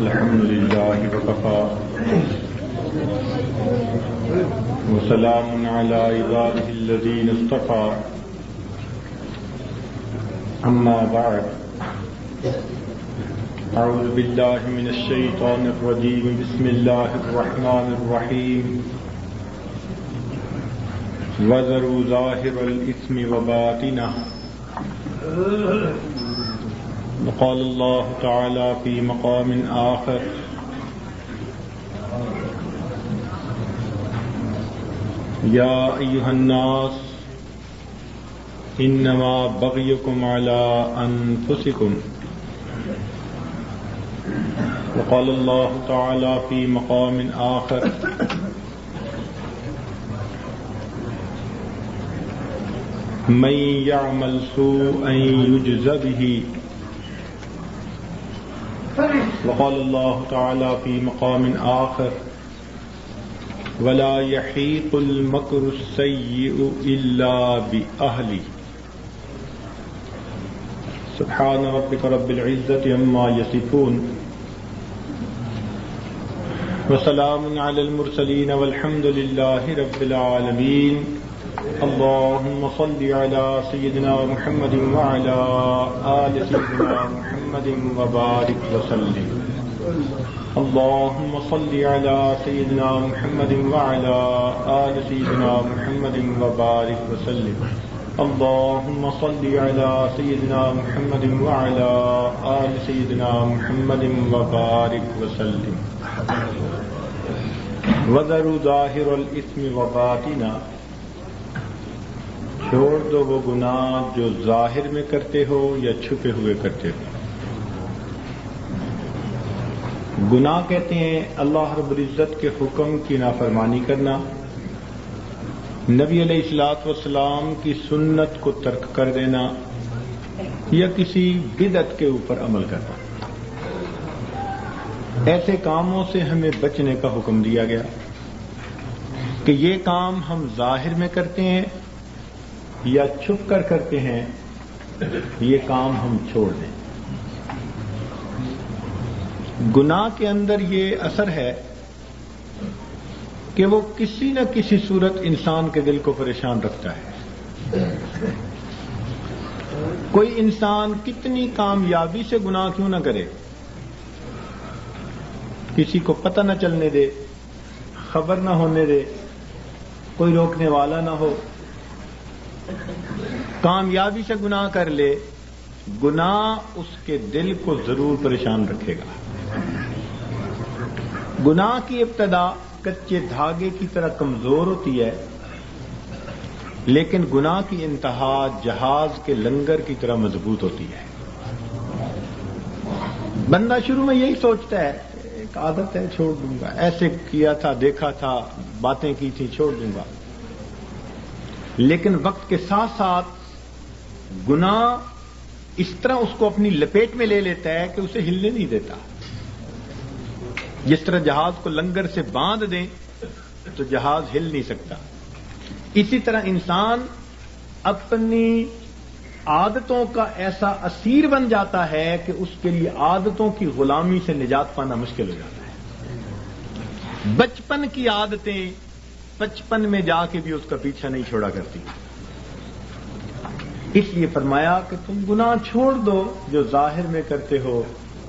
الحمد لله وكفى وسلام على عباده الذين اصطفى أما بعد أعوذ بالله من الشيطان الرجيم بسم الله الرحمن الرحيم وذروا ظاهر الإثم وباطنه وقال الله تعالى في مقام آخر يا أيها الناس إنما بغيكم على أنفسكم وقال الله تعالى في مقام آخر من يعمل سوءا يجز به وقال الله تعالى في مقام آخر ولا يحيق المكر السيء إلا بأهله سبحان ربك رب العزة عما يصفون وسلام على المرسلين والحمد لله رب العالمين اللهم صل على سيدنا محمد وعلى آل سيدنا محمد وبارك وسلم اللهم صل على سيدنا محمد وعلى آل سيدنا محمد وبارك وسلم اللهم صل على سيدنا محمد وعلى آل سيدنا محمد وبارك وسلم وذروا ظاهر الإثم وباطنه چھوڑ دو وہ گناہ جو ظاہر میں کرتے ہو یا چھپے ہوئے کرتے ہو. گناہ کہتے ہیں اللہ رب العزت کے حکم کی نافرمانی کرنا، نبی علیہ الصلوۃ والسلام کی سنت کو ترک کر دینا یا کسی بدعت کے اوپر عمل کرنا. ایسے کاموں سے ہمیں بچنے کا حکم دیا گیا کہ یہ کام ہم ظاہر میں کرتے ہیں یا چھپ کر کرتے ہیں، یہ کام ہم چھوڑ دیں. گناہ کے اندر یہ اثر ہے کہ وہ کسی نہ کسی صورت انسان کے دل کو پریشان رکھتا ہے. کوئی انسان کتنی کامیابی سے گناہ کیوں نہ کرے، کسی کو پتہ نہ چلنے دے، خبر نہ ہونے دے، کوئی روکنے والا نہ ہو، کامیابی سے گناہ کر لے، گناہ اس کے دل کو ضرور پریشان رکھے گا. گناہ کی ابتدا کچے دھاگے کی طرح کمزور ہوتی ہے، لیکن گناہ کی انتہا جہاز کے لنگر کی طرح مضبوط ہوتی ہے. بندہ شروع میں یہی سوچتا ہے ایک عادت ہے چھوڑ دوں گا، ایسے کیا تھا، دیکھا تھا، باتیں کی تھی، چھوڑ دوں گا. لیکن وقت کے ساتھ ساتھ گناہ اس طرح اس کو اپنی لپیٹ میں لے لیتا ہے کہ اسے ہلنے نہیں دیتا. جس طرح جہاز کو لنگر سے باندھ دیں تو جہاز ہل نہیں سکتا، اسی طرح انسان اپنی عادتوں کا ایسا اسیر بن جاتا ہے کہ اس کے لیے عادتوں کی غلامی سے نجات پانا مشکل ہو جاتا ہے. بچپن کی عادتیں 55 میں جا کے بھی اس کا پیچھا نہیں چھوڑا کرتی. اس لیے فرمایا کہ تم گناہ چھوڑ دو جو ظاہر میں کرتے ہو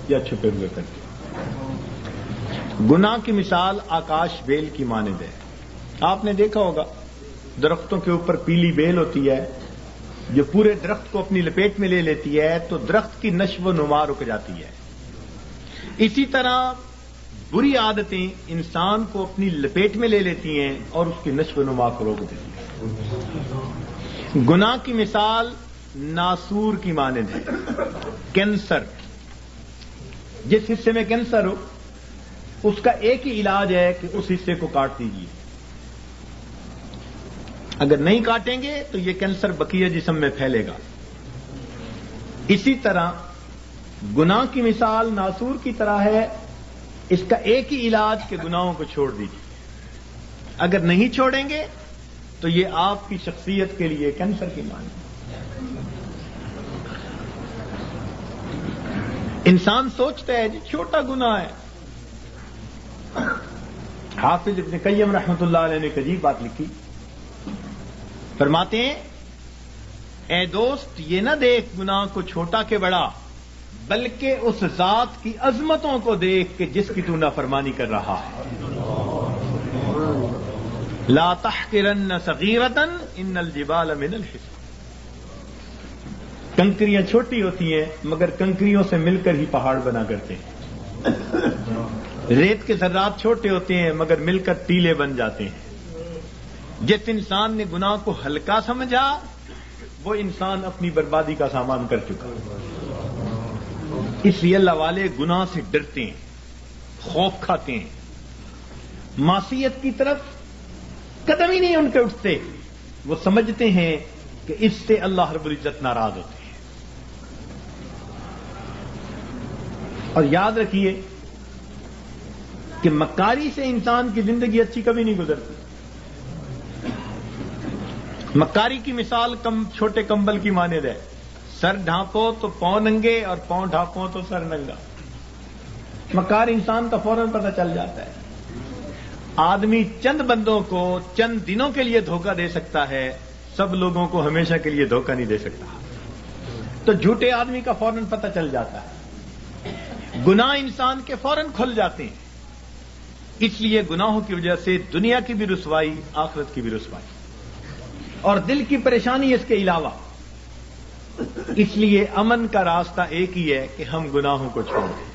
یا چھپے ہوئے کرتے ہو. گناہ کی مثال آکاش بیل کی مانند ہے. آپ نے دیکھا ہوگا درختوں کے اوپر پیلی بیل ہوتی ہے جو پورے درخت کو اپنی لپیٹ میں لے لیتی ہے تو درخت کی نشو و نما رک جاتی ہے. اسی طرح بری عادتیں انسان کو اپنی لپیٹ میں لے لیتی ہیں اور اس کی نشو و نما کو روک دیتی ہیں. گناہ کی مثال ناسور کی مانند ہے. کینسر، جس حصے میں کینسر ہو اس کا ایک ہی علاج ہے کہ اس حصے کو کاٹ دیجیے. اگر نہیں کاٹیں گے تو یہ کینسر بقیہ جسم میں پھیلے گا. اسی طرح گناہ کی مثال ناسور کی طرح ہے، اس کا ایک ہی علاج کہ گناہوں کو چھوڑ دیجیے. اگر نہیں چھوڑیں گے تو یہ آپ کی شخصیت کے لیے کینسر کی مانند ہے. انسان سوچتا ہے جی چھوٹا گناہ ہے. حافظ ابن قیم رحمۃ اللہ علیہ نے ایک عجیب بات لکھی. فرماتے ہیں اے دوست یہ نہ دیکھ گناہ کو چھوٹا کہ بڑا، بلکہ اس ذات کی عظمتوں کو دیکھ کہ جس کی تو نافرمانی کر رہا ہے. لا تحقرن صغیرۃ ان الجبال من الحصى. کنکریاں چھوٹی ہوتی ہیں مگر کنکریوں سے مل کر ہی پہاڑ بنا کرتے ہیں. ریت کے ذرات چھوٹے ہوتے ہیں مگر مل کر ٹیلے بن جاتے ہیں. جس انسان نے گناہ کو ہلکا سمجھا وہ انسان اپنی بربادی کا سامان کر چکا. اس لیے اللہ والے گناہ سے ڈرتے ہیں، خوف کھاتے ہیں، معصیت کی طرف قدم ہی نہیں ان کے اٹھتے. وہ سمجھتے ہیں کہ اس سے اللہ رب العزت ناراض ہوتے ہیں. اور یاد رکھیے کہ مکاری سے انسان کی زندگی اچھی کبھی نہیں گزرتی. مکاری کی مثال چھوٹے کمبل کی مانند ہے. سر ڈھانپو تو پاؤں ننگے اور پاؤں ڈھانپو تو سر ننگا. مکار انسان کا فوراً پتہ چل جاتا ہے. آدمی چند بندوں کو چند دنوں کے لیے دھوکہ دے سکتا ہے، سب لوگوں کو ہمیشہ کے لیے دھوکہ نہیں دے سکتا. تو جھوٹے آدمی کا فوراً پتہ چل جاتا ہے. گناہ انسان کے فوراً کھل جاتے ہیں. اس لیے گناہوں کی وجہ سے دنیا کی بھی رسوائی، آخرت کی بھی رسوائی اور دل کی پریشانی اس کے علاوہ. اس لیے امن کا راستہ ایک ہی ہے کہ ہم گناہوں کو چھوڑ دیں.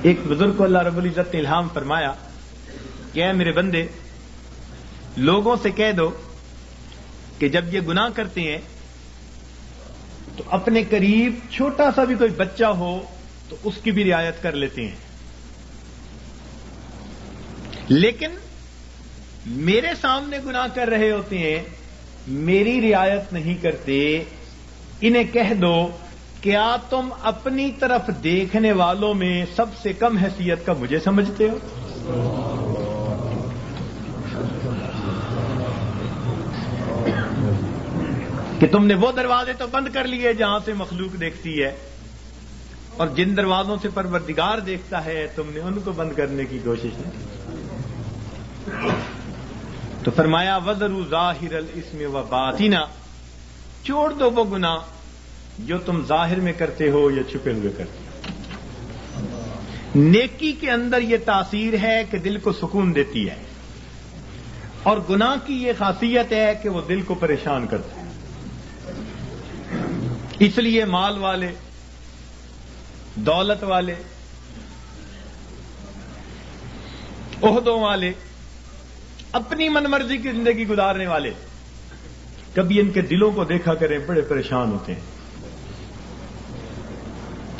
ایک بزرگ کو اللہ رب العزت نے الہام فرمایا کہ اے میرے بندے، لوگوں سے کہہ دو کہ جب یہ گناہ کرتے ہیں تو اپنے قریب چھوٹا سا بھی کوئی بچہ ہو تو اس کی بھی رعایت کر لیتے ہیں، لیکن میرے سامنے گناہ کر رہے ہوتے ہیں، میری رعایت نہیں کرتے. انہیں کہہ دو کیا تم اپنی طرف دیکھنے والوں میں سب سے کم حیثیت کا مجھے سمجھتے ہو؟ کہ تم نے وہ دروازے تو بند کر لیے جہاں سے مخلوق دیکھتی ہے، اور جن دروازوں سے پروردگار دیکھتا ہے تم نے ان کو بند کرنے کی کوشش نہیں. تو فرمایا وَذَرُوا ظَاهِرَ الْإِثْمِ وَبَاطِنَ. چھوڑ دو وہ گناہ جو تم ظاہر میں کرتے ہو یا چھپے ہوئے کرتے ہو. نیکی کے اندر یہ تاثیر ہے کہ دل کو سکون دیتی ہے، اور گناہ کی یہ خاصیت ہے کہ وہ دل کو پریشان کرتا ہے. اس لیے مال والے، دولت والے، عہدوں والے، اپنی من مرضی کی زندگی گزارنے والے، کبھی ان کے دلوں کو دیکھا کریں، بڑے پریشان ہوتے ہیں.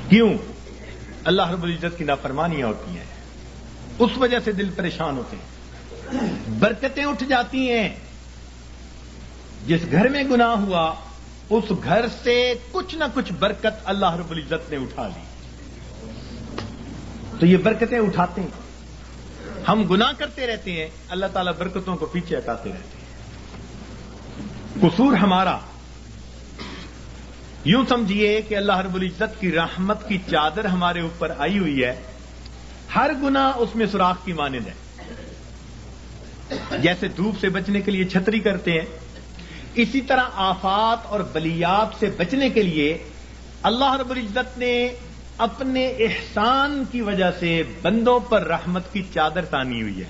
کیوں؟ اللہ رب العزت کی نافرمانیاں ہوتی ہیں، اس وجہ سے دل پریشان ہوتے ہیں. برکتیں اٹھ جاتی ہیں. جس گھر میں گناہ ہوا اس گھر سے کچھ نہ کچھ برکت اللہ رب العزت نے اٹھا لی. تو یہ برکتیں اٹھاتے ہیں. ہم گناہ کرتے رہتے ہیں، اللہ تعالیٰ برکتوں کو پیچھے ہٹاتے رہتے ہیں. قصور ہمارا. یوں سمجھیے کہ اللہ رب العزت کی رحمت کی چادر ہمارے اوپر آئی ہوئی ہے، ہر گناہ اس میں سوراخ کی مانند ہے. جیسے دھوپ سے بچنے کے لیے چھتری کرتے ہیں، اسی طرح آفات اور بلیات سے بچنے کے لیے اللہ رب العزت نے اپنے احسان کی وجہ سے بندوں پر رحمت کی چادر تانی ہوئی ہے.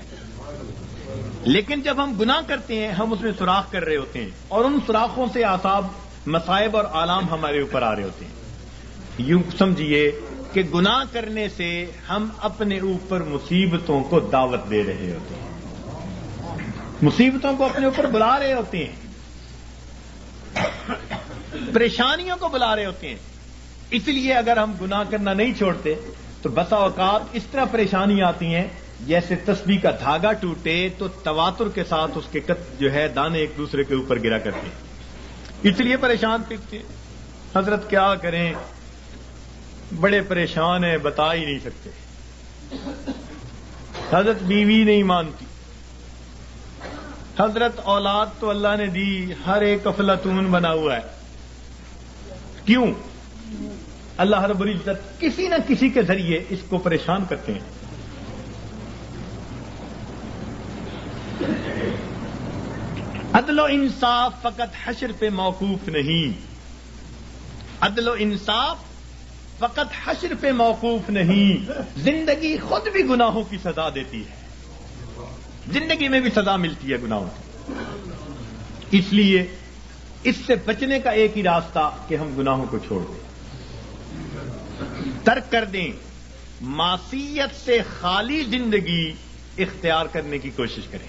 لیکن جب ہم گناہ کرتے ہیں ہم اس میں سوراخ کر رہے ہوتے ہیں، اور ان سوراخوں سے آثاب، مصائب اور آلام ہمارے اوپر آ رہے ہوتے ہیں. یوں سمجھیے کہ گناہ کرنے سے ہم اپنے اوپر مصیبتوں کو دعوت دے رہے ہوتے ہیں، مصیبتوں کو اپنے اوپر بلا رہے ہوتے ہیں، پریشانیوں کو بلا رہے ہوتے ہیں. اس لیے اگر ہم گناہ کرنا نہیں چھوڑتے تو بسا اوقات اس طرح پریشانی آتی ہیں جیسے تسبیح کا دھاگا ٹوٹے تو تواتر کے ساتھ اس کے جو ہے دانے ایک دوسرے کے اوپر گرا کرتے ہیں. اس لیے پریشان پھرتے ہیں. حضرت کیا کریں، بڑے پریشان ہیں، بتا ہی نہیں سکتے. حضرت بیوی نہیں مانتی، حضرت اولاد تو اللہ نے دی، ہر ایک افلاطون بنا ہوا ہے، کیوں؟ اللہ رب العزت کسی نہ کسی کے ذریعے اس کو پریشان کرتے ہیں. عدل و انصاف فقط حشر پہ موقوف نہیں. عدل و انصاف فقط حشر پہ موقوف نہیں. زندگی خود بھی گناہوں کی سزا دیتی ہے. زندگی میں بھی سزا ملتی ہے گناہوں کی. اس لیے اس سے بچنے کا ایک ہی راستہ کہ ہم گناہوں کو چھوڑ دیں, ترک کر دیں, معصیت سے خالی زندگی اختیار کرنے کی کوشش کریں.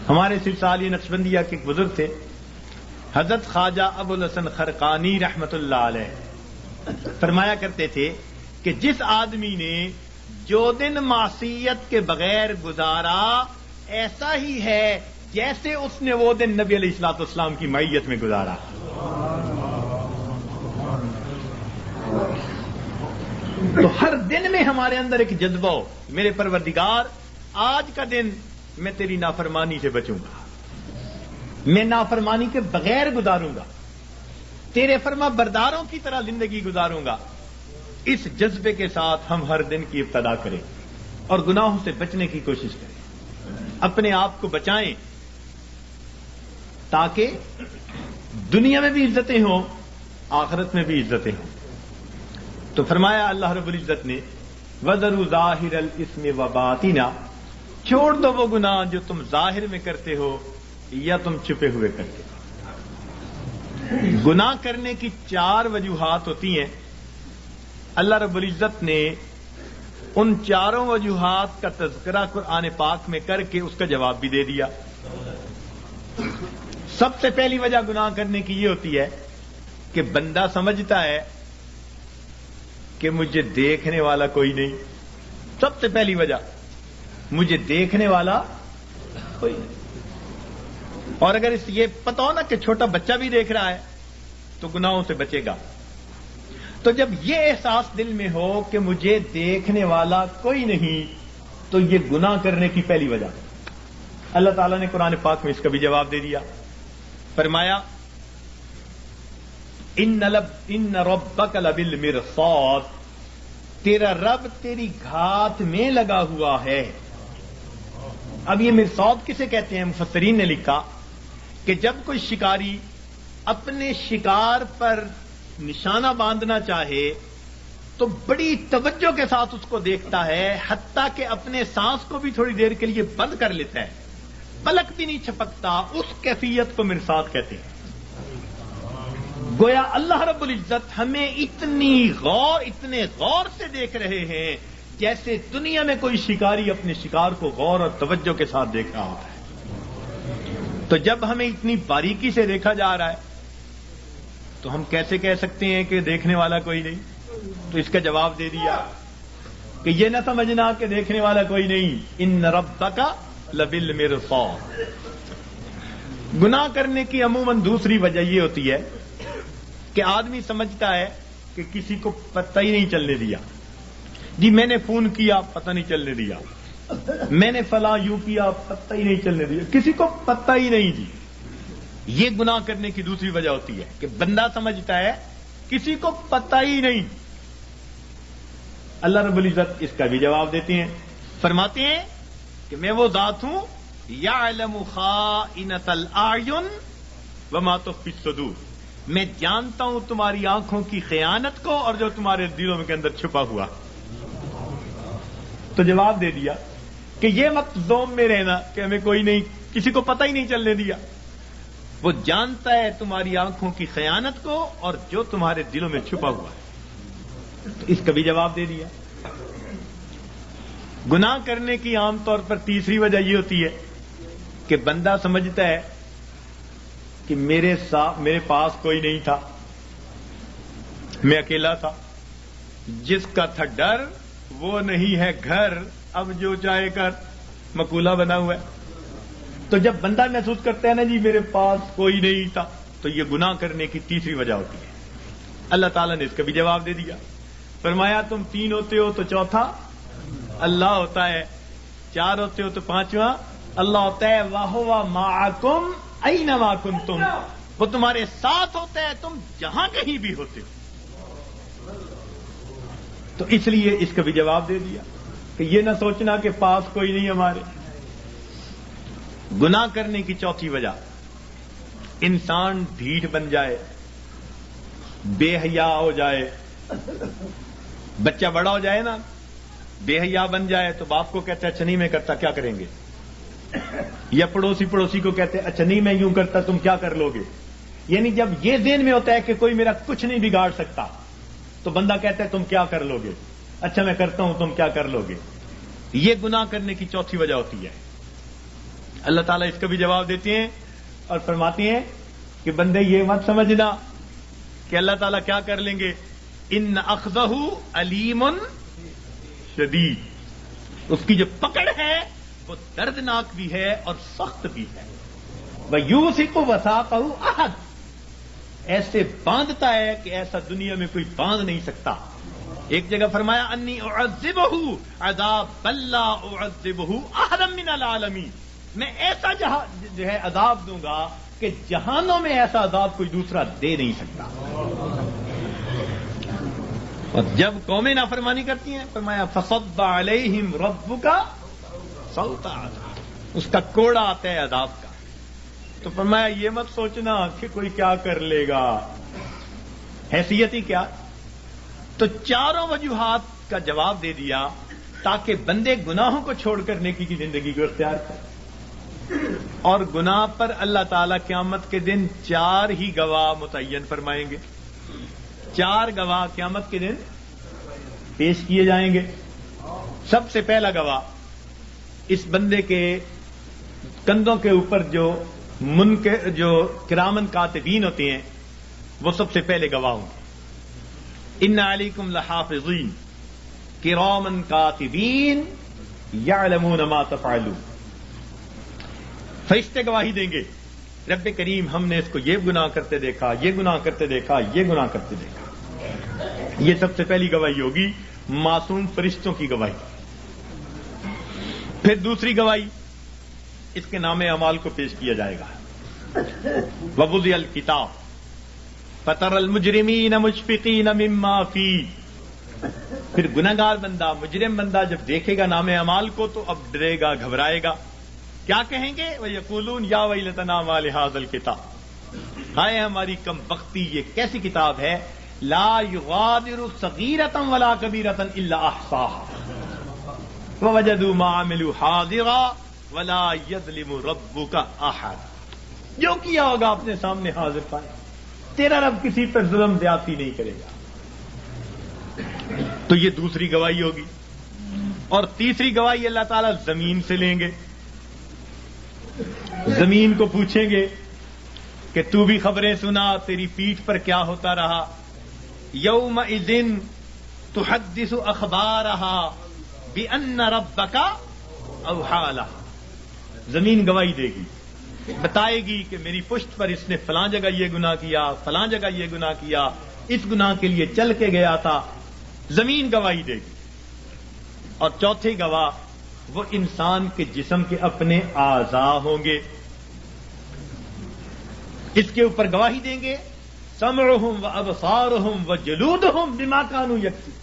ہمارے سلسلہ نقشبندیہ کے ایک بزرگ تھے, حضرت خواجہ ابو الحسن خرقانی رحمت اللہ علیہ, فرمایا کرتے تھے کہ جس آدمی نے جو دن معصیت کے بغیر گزارا ایسا ہی ہے جیسے اس نے وہ دن نبی علیہ الصلوۃ والسلام کی معیت میں گزارا. تو ہر دن میں ہمارے اندر ایک جذبہ ہو, میرے پروردگار آج کا دن میں تیری نافرمانی سے بچوں گا, میں نافرمانی کے بغیر گزاروں گا, تیرے فرما برداروں کی طرح زندگی گزاروں گا. اس جذبے کے ساتھ ہم ہر دن کی ابتدا کریں اور گناہوں سے بچنے کی کوشش کریں, اپنے آپ کو بچائیں تاکہ دنیا میں بھی عزتیں ہوں, آخرت میں بھی عزتیں ہوں. تو فرمایا اللہ رب العزت نے وَذَرُوا ظَاهِرَ الْإِثْمِ وَبَاطِنَهُ, چھوڑ دو وہ گناہ جو تم ظاہر میں کرتے ہو یا تم چھپے ہوئے کرتے ہو. گناہ کرنے کی 4 وجوہات ہوتی ہیں. اللہ رب العزت نے ان 4 وجوہات کا تذکرہ قرآن پاک میں کر کے اس کا جواب بھی دے دیا. سب سے پہلی وجہ گناہ کرنے کی یہ ہوتی ہے کہ بندہ سمجھتا ہے کہ مجھے دیکھنے والا کوئی نہیں. سب سے پہلی وجہ مجھے دیکھنے والا کوئی نہیں. اور اگر اس یہ پتہ ہو نا کہ چھوٹا بچہ بھی دیکھ رہا ہے تو گناہوں سے بچے گا. تو جب یہ احساس دل میں ہو کہ مجھے دیکھنے والا کوئی نہیں تو یہ گناہ کرنے کی پہلی وجہ. اللہ تعالیٰ نے قرآن پاک میں اس کا بھی جواب دے دیا. فرمایا ان ربک لبالمرصاد, تیرا رب تیری گھات میں لگا ہوا ہے. اب یہ مرصاد کسے کہتے ہیں؟ مفسرین نے لکھا کہ جب کوئی شکاری اپنے شکار پر نشانہ باندھنا چاہے تو بڑی توجہ کے ساتھ اس کو دیکھتا ہے, حتیٰ کہ اپنے سانس کو بھی تھوڑی دیر کے لیے بند کر لیتا ہے, پلک بھی نہیں چھپکتا. اس کیفیت کو مرصاد کہتے ہیں. گویا اللہ رب العزت ہمیں اتنے غور سے دیکھ رہے ہیں جیسے دنیا میں کوئی شکاری اپنے شکار کو غور اور توجہ کے ساتھ دیکھ رہا ہوتا ہے. تو جب ہمیں اتنی باریکی سے دیکھا جا رہا ہے تو ہم کیسے کہہ سکتے ہیں کہ دیکھنے والا کوئی نہیں؟ تو اس کا جواب دے دیا کہ یہ نہ سمجھنا کہ دیکھنے والا کوئی نہیں. ان ربک لبالمرصاد. گناہ کرنے کی عموماً دوسری وجہ یہ ہوتی ہے کہ آدمی سمجھتا ہے کہ کسی کو پتہ ہی نہیں چلنے دیا. جی میں نے فون کیا, پتہ نہیں چلنے دیا. میں نے فلاں یوں کیا, پتہ ہی نہیں چلنے دیا. کسی کو پتہ ہی نہیں. جی یہ گناہ کرنے کی دوسری وجہ ہوتی ہے کہ بندہ سمجھتا ہے کسی کو پتہ ہی نہیں. اللہ رب العزت اس کا بھی جواب دیتے ہیں, فرماتے ہیں کہ میں وہ ذات ہوں یعلم خائنۃ الاعین وما تخفی الصدور, میں جانتا ہوں تمہاری آنکھوں کی خیانت کو اور جو تمہارے دلوں کے اندر چھپا ہوا. تو جواب دے دیا کہ یہ مت زوم میں رہنا کہ ہمیں کوئی نہیں, کسی کو پتہ ہی نہیں چلنے دیا. وہ جانتا ہے تمہاری آنکھوں کی خیانت کو اور جو تمہارے دلوں میں چھپا ہوا ہے. تو اس کا بھی جواب دے دیا. گناہ کرنے کی عام طور پر تیسری وجہ یہ ہوتی ہے کہ بندہ سمجھتا ہے کہ میرے پاس کوئی نہیں تھا, میں اکیلا تھا. جس کا تھا ڈر وہ نہیں ہے گھر, اب جو چاہے کر, مقولہ بنا ہوا ہے. تو جب بندہ محسوس کرتا ہے نا جی میرے پاس کوئی نہیں تھا, تو یہ گناہ کرنے کی تیسری وجہ ہوتی ہے. اللہ تعالیٰ نے اس کا بھی جواب دے دیا. فرمایا تم 3 ہوتے ہو تو چوتھا اللہ ہوتا ہے, 4 ہوتے ہو تو 5واں اللہ ہوتا ہے. واہوا معکم اینما کنتم, وہ تمہارے ساتھ ہوتا ہے تم جہاں کہیں بھی ہوتے ہو. تو اس لیے اس کا بھی جواب دے دیا کہ یہ نہ سوچنا کہ پاس کوئی نہیں ہمارے. گناہ کرنے کی چوتھی وجہ، انسان ڈھیٹ بن جائے، بے حیا ہو جائے. بچہ بڑا ہو جائے نا، بے حیا بن جائے تو باپ کو کہتا ہے اچھا نہیں میں کرتا، کیا کریں گے؟ یا پڑوسی کو کہتے ہیں اچھا نہیں میں یوں کرتا، تم کیا کر لو گے؟ یعنی جب یہ ذہن میں ہوتا ہے کہ کوئی میرا کچھ نہیں بگاڑ سکتا تو بندہ کہتا ہے تم کیا کر لو گے؟ اچھا میں کرتا ہوں، تم کیا کر لو گے؟ یہ گناہ کرنے کی چوتھی وجہ ہوتی ہے. اللہ تعالیٰ اس کا بھی جواب دیتے ہیں اور فرماتے ہیں کہ بندے یہ مت سمجھنا کہ اللہ تعالیٰ کیا کر لیں گے. ان اخذہ علیم شدید، اس کی جو پکڑ ہے وہ دردناک بھی ہے اور سخت بھی ہے. وَيُوثِقُ وَثَاقَهُ أَحَدٌ، ایسے باندھتا ہے کہ ایسا دنیا میں کوئی باندھ نہیں سکتا. ایک جگہ فرمایا انی اعذبہ عذاب لا اعذبہ احدا من العالمین، میں ایسا جو ہے عذاب دوں گا کہ جہانوں میں ایسا عذاب کوئی دوسرا دے نہیں سکتا. اور جب قومیں نافرمانی کرتی ہیں فرمایا فصب علیہم ربک صوت عذاب، اس کا کوڑا آتا ہے عذاب کا. تو فرمایا یہ مت سوچنا کہ کوئی کیا کر لے گا، حیثیت ہی کیا. تو چاروں وجوہات کا جواب دے دیا تاکہ بندے گناہوں کو چھوڑ کر نیکی کی زندگی کو اختیار کریں. اور گناہ پر اللہ تعالیٰ قیامت کے دن 4 ہی گواہ متعین فرمائیں گے. 4 گواہ قیامت کے دن پیش کیے جائیں گے. سب سے پہلا گواہ اس بندے کے کندھوں کے اوپر جو کرامن کاتبین ہوتے ہیں وہ سب سے پہلے گواہ ہوں گے. ان علیکم لحافظین کرامن کاتبین یعلمون ما تفعلون. فرشتے گواہی دیں گے رب کریم ہم نے اس کو یہ گناہ کرتے دیکھا، یہ گناہ کرتے دیکھا، یہ گناہ کرتے دیکھا. یہ سب سے پہلی گواہی ہوگی، معصوم فرشتوں کی گواہی. پھر دوسری گواہی اس کے نام اعمال کو پیش کیا جائے گا. ووضع الکتاب فتری المجرمین مشفقین مما فیہ. پھر گنہگار بندہ، مجرم بندہ جب دیکھے گا نام اعمال کو تو اب ڈرے گا، گھبرائے گا. کیا کہیں گے؟ وَيَقُولُونَ يَا وَيْلَتَنَا مَا لِهَٰذَا الْكِتَابِ، ہائے ہماری کم بختی، یہ کیسی کتاب ہے. لا يغادر صغیرة ولا کبیرة الا احصاها ووجدوا ما عملوا حاضرا ولا يظلم ربك احد. جو کیا ہوگا اپنے سامنے حاضر پائے، تیرا رب کسی پر ظلم زیادتی نہیں کرے گا. تو یہ دوسری گواہی ہوگی. اور تیسری گواہی اللہ تعالیٰ زمین سے لیں گے. زمین کو پوچھیں گے کہ تو بھی خبریں سنا، تیری پیٹھ پر کیا ہوتا رہا. یومئذ تحدث اخبارها بان ربک اوحی لها. زمین گواہی دے گی، بتائے گی کہ میری پشت پر اس نے فلاں جگہ یہ گناہ کیا، فلاں جگہ یہ گناہ کیا، اس گناہ کے لیے چل کے گیا تھا. زمین گواہی دے گی. اور چوتھے گواہ وہ انسان کے جسم کے اپنے اعضاء ہوں گے. اس کے اوپر گواہی دیں گے سمعهم وابصارهم وجلودهم بما كانوا يكسبون.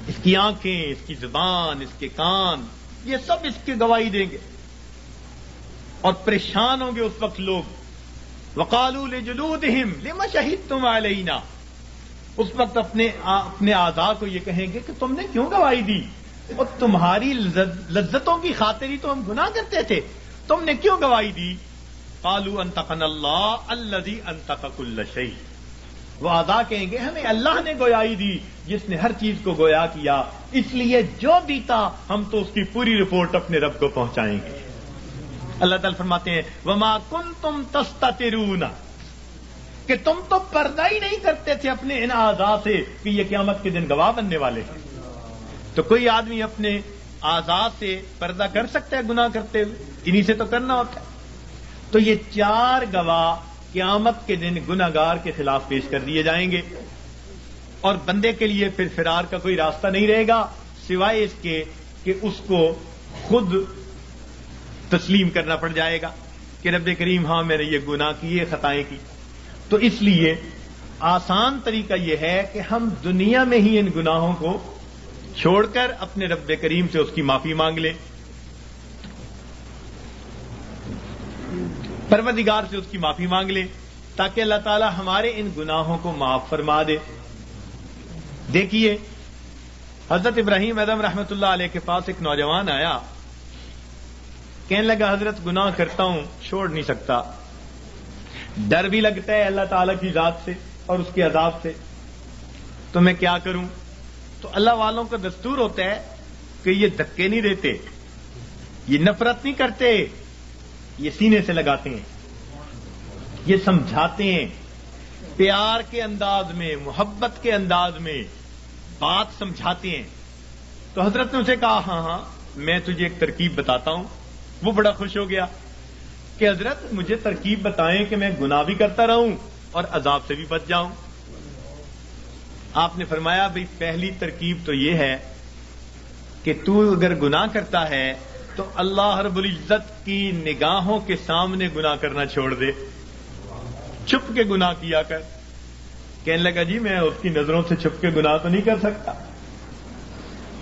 اس کی آنکھیں، اس کی زبان، اس کے کان، یہ سب اس کی گواہی دیں گے. اور پریشان ہوں گے اس وقت لوگ. وقالوا لجلودهم لما شهدتم علينا. اس وقت اپنے اعضاء کو یہ کہیں گے کہ تم نے کیوں گواہی دی، اور تمہاری لذتوں کی خاطر ہی تو ہم گناہ کرتے تھے، تم نے کیوں گواہی دی. قالوا انطقنا اللہ الذی انطق کل شیء. وہ اعضاء کہیں گے ہمیں اللہ نے گویائی دی جس نے ہر چیز کو گویا کیا، اس لیے جو بیتا ہم تو اس کی پوری رپورٹ اپنے رب کو پہنچائیں گے. اللہ تعالیٰ فرماتے ہیں وما کنتم تستترون، کہ تم تو پردہ ہی نہیں کرتے تھے اپنے ان اعضاء سے کہ یہ قیامت کے دن گواہ بننے والے ہیں. تو کوئی آدمی اپنے اعضاء سے پردہ کر سکتا ہے گناہ کرتے ہوئے؟ انہی سے تو کرنا ہوتا ہے. تو یہ 4 گواہ قیامت کے دن گناہگار کے خلاف پیش کر دیے جائیں گے. اور بندے کے لیے پھر فرار کا کوئی راستہ نہیں رہے گا سوائے اس کے کہ اس کو خود تسلیم کرنا پڑ جائے گا. کہ رب کریم ہاں میں نے یہ گناہ کیے، خطائیں کی. تو اس لیے آسان طریقہ یہ ہے کہ ہم دنیا میں ہی ان گناہوں کو چھوڑ کر اپنے رب کریم سے اس کی معافی مانگ لیں، پروردگار سے اس کی معافی مانگ لیں، تاکہ اللہ تعالی ہمارے ان گناہوں کو معاف فرما دے. دیکھیے حضرت ابراہیم اعظم رحمۃ اللہ علیہ کے پاس ایک نوجوان آیا، کہنے لگا حضرت گناہ کرتا ہوں، چھوڑ نہیں سکتا، ڈر بھی لگتا ہے اللہ تعالی کی ذات سے اور اس کے عذاب سے، تو میں کیا کروں؟ تو اللہ والوں کا دستور ہوتا ہے کہ یہ دھکے نہیں دیتے، یہ نفرت نہیں کرتے، یہ سینے سے لگاتے ہیں، یہ سمجھاتے ہیں، پیار کے انداز میں، محبت کے انداز میں بات سمجھاتے ہیں. تو حضرت نے اسے کہا ہاں ہاں میں تجھے ایک ترکیب بتاتا ہوں. وہ بڑا خوش ہو گیا کہ حضرت مجھے ترکیب بتائیں کہ میں گناہ بھی کرتا رہوں اور عذاب سے بھی بچ جاؤں. آپ نے فرمایا بھئی پہلی ترکیب تو یہ ہے کہ تو اگر گناہ کرتا ہے تو اللہ رب العزت کی نگاہوں کے سامنے گناہ کرنا چھوڑ دے، چھپ کے گناہ کیا کر. کہنے لگا جی میں اس کی نظروں سے چھپ کے گناہ تو نہیں کر سکتا.